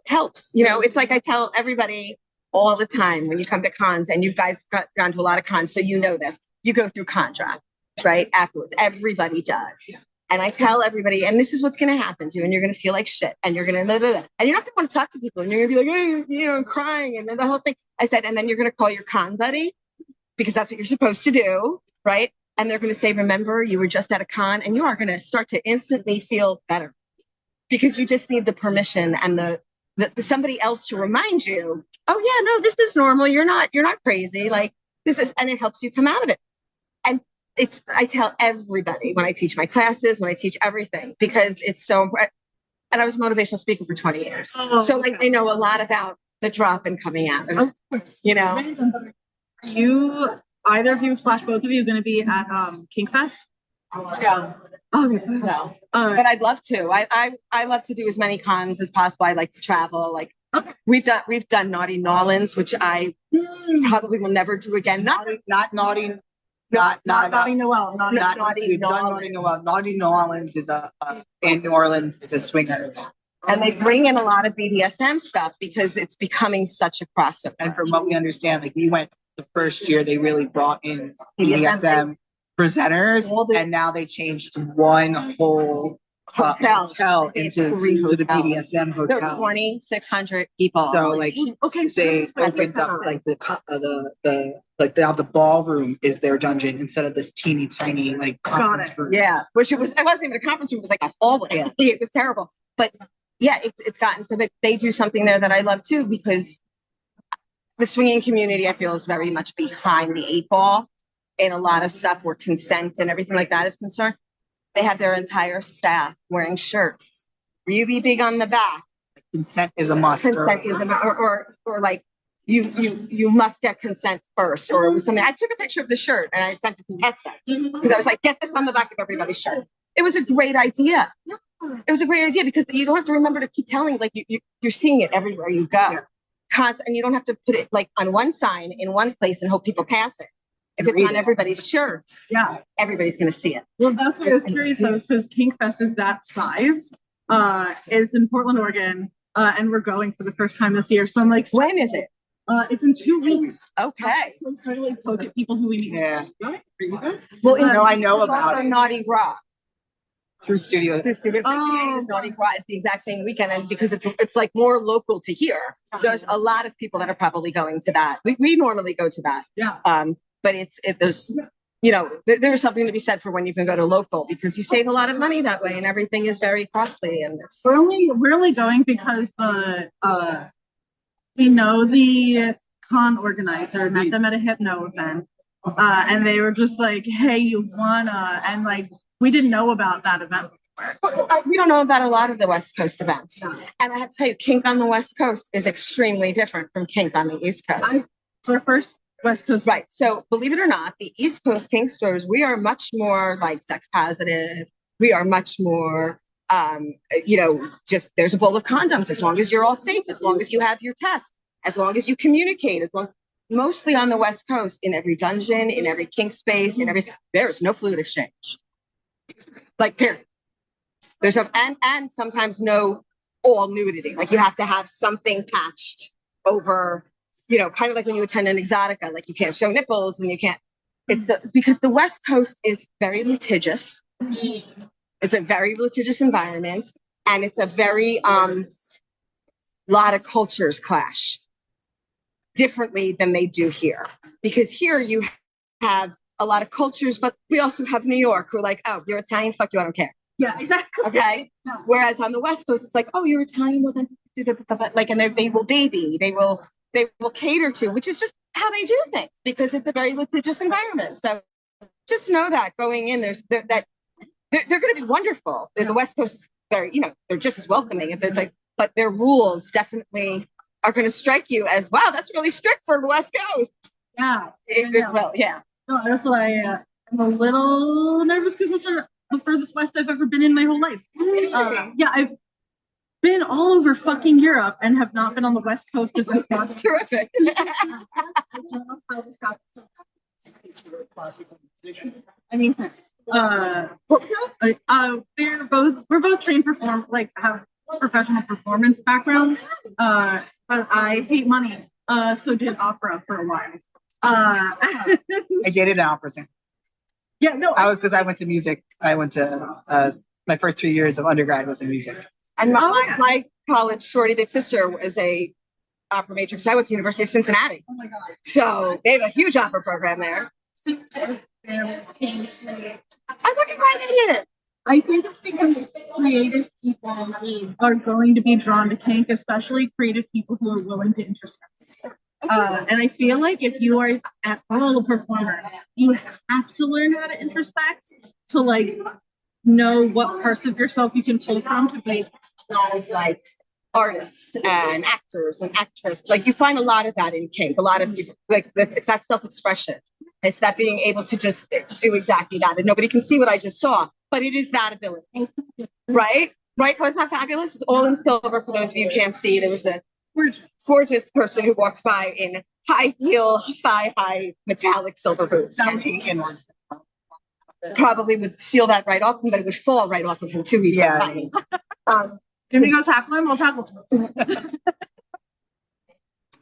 helps. You know, it's like I tell everybody all the time when you come to cons, and you guys gone to a lot of cons, so you know this. You go through contract, right? Afterwards, everybody does. And I tell everybody, and this is what's going to happen to you, and you're going to feel like shit, and you're going to, and you're not going to want to talk to people, and you're going to be like, hey, you know, crying, and then the whole thing. I said, and then you're going to call your con buddy, because that's what you're supposed to do, right? And they're going to say, remember, you were just at a con, and you are going to start to instantly feel better, because you just need the permission and the somebody else to remind you, oh yeah, no, this is normal. You're not crazy. Like this is, and it helps you come out of it. And I tell everybody when I teach my classes, when I teach everything, because it's so important. And I was a motivational speaker for 20 years. So like, I know a lot about the drop and coming out of it, you know. Are you, either of you / both of you, going to be at Kink Fest? No. Okay. No. But I'd love to. I love to do as many cons as possible. I like to travel. Like we've done Naughty Nolans, which I probably will never do again. Not Naughty Noel. Naughty Noel. Naughty Nolans is in New Orleans. It's a swinger event. And they bring in a lot of BDSM stuff because it's becoming such a crossover. And from what we understand, like we went the first year, they really brought in BDSM presenters, and now they changed one whole hotel into the BDSM hotel. There are 2,600 people. So like, they opened up like now the ballroom is their dungeon instead of this teeny tiny like conference room. Yeah, which it wasn't even a conference room. It was like a hallway. Yeah. It was terrible. But yeah, it's gotten so that they do something there that I love too, because the swinging community, I feel, is very much behind the 8 ball in a lot of stuff where consent and everything like that is concerned. They had their entire staff wearing shirts, really big on the back. Consent is a must. Consent is a must, or like you must get consent first, or it was something. I took a picture of the shirt and I sent it to Test Fest because I was like, get this on the back of everybody's shirt. It was a great idea. It was a great idea because you don't have to remember to keep telling, like you're seeing it everywhere you go. And you don't have to put it like on one sign in one place and hope people pass it. If it's on everybody's shirts, everybody's going to see it. Well, that's why I was curious, because Kink Fest is that size. It's in Portland, Oregon, and we're going for the first time this year. So I'm like, when is it? It's in 2 weeks. Okay. So I'm starting to like poke at people who we meet. Yeah. Well, I know about also Naughty Raw. Through Studio. Naughty Raw is the exact same weekend, and because it's like more local to here, there's a lot of people that are probably going to that. We normally go to that. Yeah. But there's, you know, there's something to be said for when you can go to local, because you save a lot of money that way, and everything is very costly. And we're only going because we know the con organizer, met them at a Hypno event, and they were just like, hey, you wanna, and like we didn't know about that event. We don't know about a lot of the West Coast events. And I have to tell you, Kink on the West Coast is extremely different from Kink on the East Coast. It's our first West Coast. Right. So believe it or not, the East Coast kink stores, we are much more like sex positive. We are much more, you know, just there's a bowl of condoms as long as you're all safe, as long as you have your test, as long as you communicate, mostly on the West Coast, in every dungeon, in every kink space, there's no fluid exchange. Like, period. There's and sometimes no all nudity. Like you have to have something patched over, you know, kind of like when you attend an exotica, like you can't show nipples and you can't, because the West Coast is very litigious. It's a very litigious environment, and it's a very, lot of cultures clash differently than they do here, because here you have a lot of cultures, but we also have New York who are like, oh, you're Italian, fuck you, I don't care. Yeah, exactly. Okay. Yeah. Whereas on the West Coast, it's like, oh, you're Italian, well then, like, and they will baby, they will cater to, which is just how they do things because it's a very litigious environment. So just know that going in, they're going to be wonderful. The West Coast is very, they're just as welcoming. And they're like, but their rules definitely are going to strike you as, wow, that's really strict for the West Coast. Yeah. Well, yeah. No, that's why I'm a little nervous because it's the furthest west I've ever been in my whole life. Yeah, I've been all over fucking Europe and have not been on the West Coast of this. That's terrific. I don't know how this got so. It's very classical musician. I mean, we're both trained have professional performance backgrounds. But I hate money. So did opera for a while. I dated an opera singer. Yeah, no. I went to music. I went to my first 3 years of undergrad was in music. And my college shorty big sister was a opera major because I went to University of Cincinnati. Oh my God. So they have a huge opera program there. I'm looking right at it. I think it's because creative people are going to be drawn to kink, especially creative people who are willing to introspect. And I feel like if you are at all a performer, you have to learn how to introspect to like know what parts of yourself you can pull from to be as like artists and actors and actresses. Like you find a lot of that in kink. A lot of people it's that self-expression. It's that being able to just do exactly that. And nobody can see what I just saw, but it is that ability. Right? Right? Wasn't that fabulous? It's all in silver for those of you who can't see. There was a gorgeous person who walked by in high heel, thigh-high metallic silver boots. Probably would seal that right off, but it would fall right off of him too. He's so tiny. Can we go tackle him? We'll tackle him.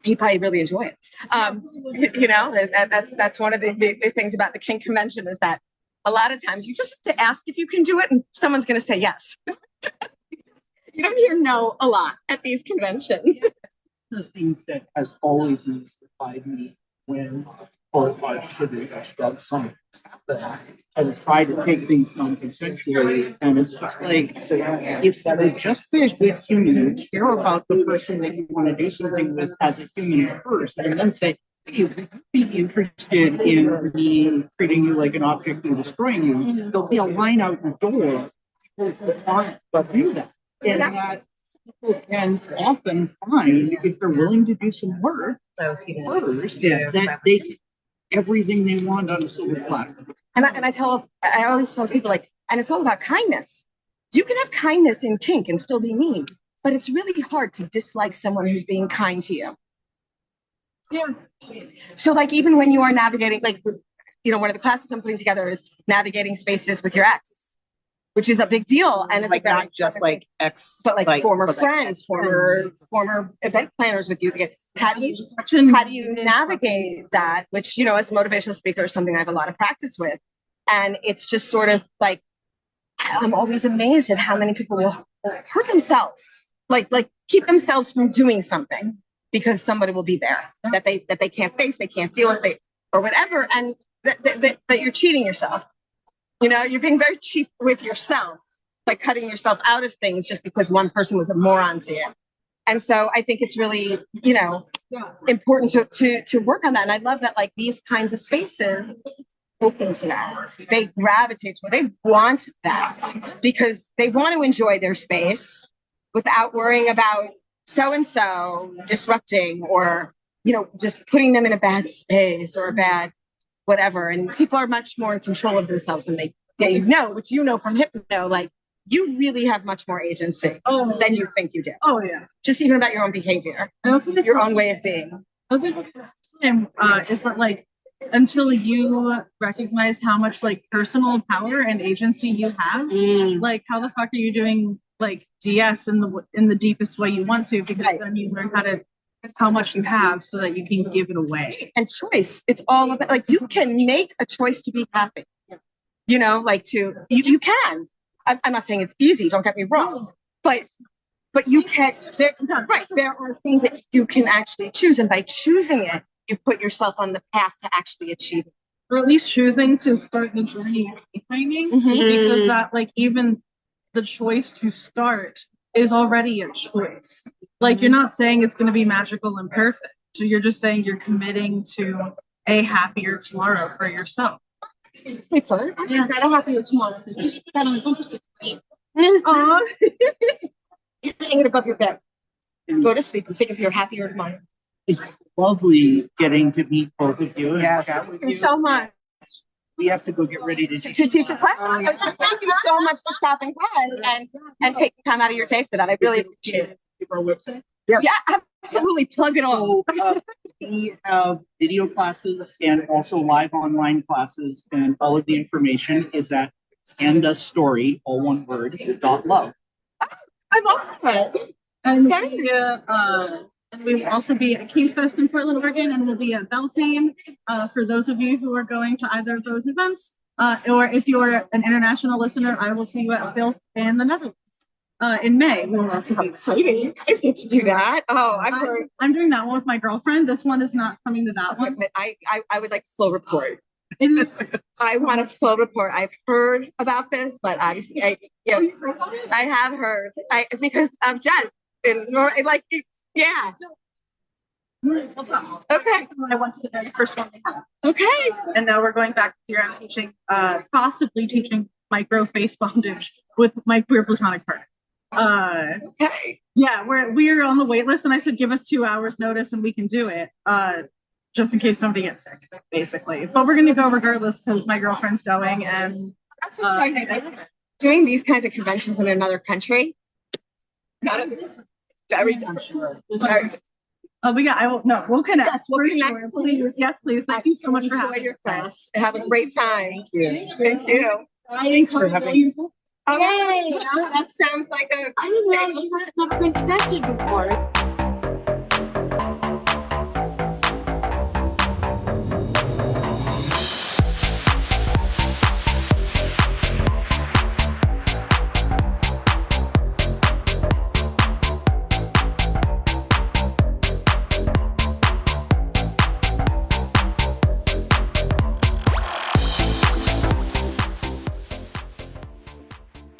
He'd probably really enjoy it. That's one of the things about the kink convention is that a lot of times you just have to ask if you can do it, and someone's going to say yes. You don't hear no a lot at these conventions. The things that has always mystified me when qualified students about songs. I would try to take things non-consensually, and it's just like, if that would just be a good human, care about the person that you want to do something with as a human first, and then say, hey, would you be interested in me treating you like an object and destroying you? There'll be a line out the door. People who want to do that. And that people can often find, if they're willing to do some work first, that they everything they want on a silver platter. And I always tell people and it's all about kindness. You can have kindness in kink and still be mean, but it's really hard to dislike someone who's being kind to you. Yeah. So even when you are navigating, one of the classes I'm putting together is navigating spaces with your ex, which is a big deal. And it's not just ex, but former friends, former event planners with you. How do you navigate that? Which, as a motivational speaker is something I have a lot of practice with. And it's just sort of I'm always amazed at how many people will hurt themselves, keep themselves from doing something because somebody will be there that they can't face, they can't deal with it or whatever. And that you're cheating yourself. You're being very cheap with yourself by cutting yourself out of things just because one person was a moron to you. And so I think it's really, important to work on that. And I love that these kinds of spaces open to that. They gravitate to it. They want that because they want to enjoy their space without worrying about so-and-so disrupting or, just putting them in a bad space or a bad whatever. And people are much more in control of themselves than they know, which from hypno, you really have much more agency than you think you do. Oh yeah. Just even about your own behavior, your own way of being. Is that until you recognize how much personal power and agency you have, how the fuck are you doing DS in the deepest way you want to? Because then you learn how much you have so that you can give it away. And choice. It's all about you can make a choice to be happy. You can. I'm not saying it's easy, don't get me wrong, but you can, there are things that you can actually choose, and by choosing it, you put yourself on the path to actually achieve it. or at least choosing to start the journey reframing, because that, like, even the choice to start is already a choice. Like, you're not saying it's going to be magical and perfect. So you're just saying you're committing to a happier tomorrow for yourself. Sleeper. Yeah, got a happier tomorrow. You should put that on a bumper sticker. Aw. You hang it above your bed. Go to sleep and think of your happier tomorrow. It's lovely getting to meet both of you and Yes. chat with Thank you you. so much. We have to go get ready to Teach a class. Thank you so much for stopping by and taking time out of your day for that. I really appreciate it. our website. Yes. Yeah, absolutely. Plug it all. So, we have video classes and also live online classes, and all of the information is at @story, all one word, .love. I love it. And we will also be at Kink Fest in Portland, Oregon, and we'll be at Beltane for those of you who are going to either of those events. Or if you're an international listener, I will see you at Filth in the Netherlands in May. We'll also be exciting. You guys get to do that. Oh, I've heard. I'm doing that one with my girlfriend. This one is not coming to that one. I would like a full report. It is. I want a full report. I've heard about this, but obviously, I have heard. Because of Jess. Yeah. Okay. I went to the very first one they had. Okay. And now we're going back to around teaching, possibly teaching micro face bondage with my queer platonic partner. Okay. Yeah, we're on the wait list, and I said, give us 2 hours notice and we can do it. Just in case somebody gets sick, basically. But we're gonna go regardless because my girlfriend's going, and that's exciting. Doing these kinds of conventions in another country. Very sure. We'll connect. Yes, we'll connect, sure. please. Yes, please. Thank you so much for having your class. Have a great time. Thank you. Thank you. Thanks for having me. Okay. That sounds like a. I didn't know you've never been connected before.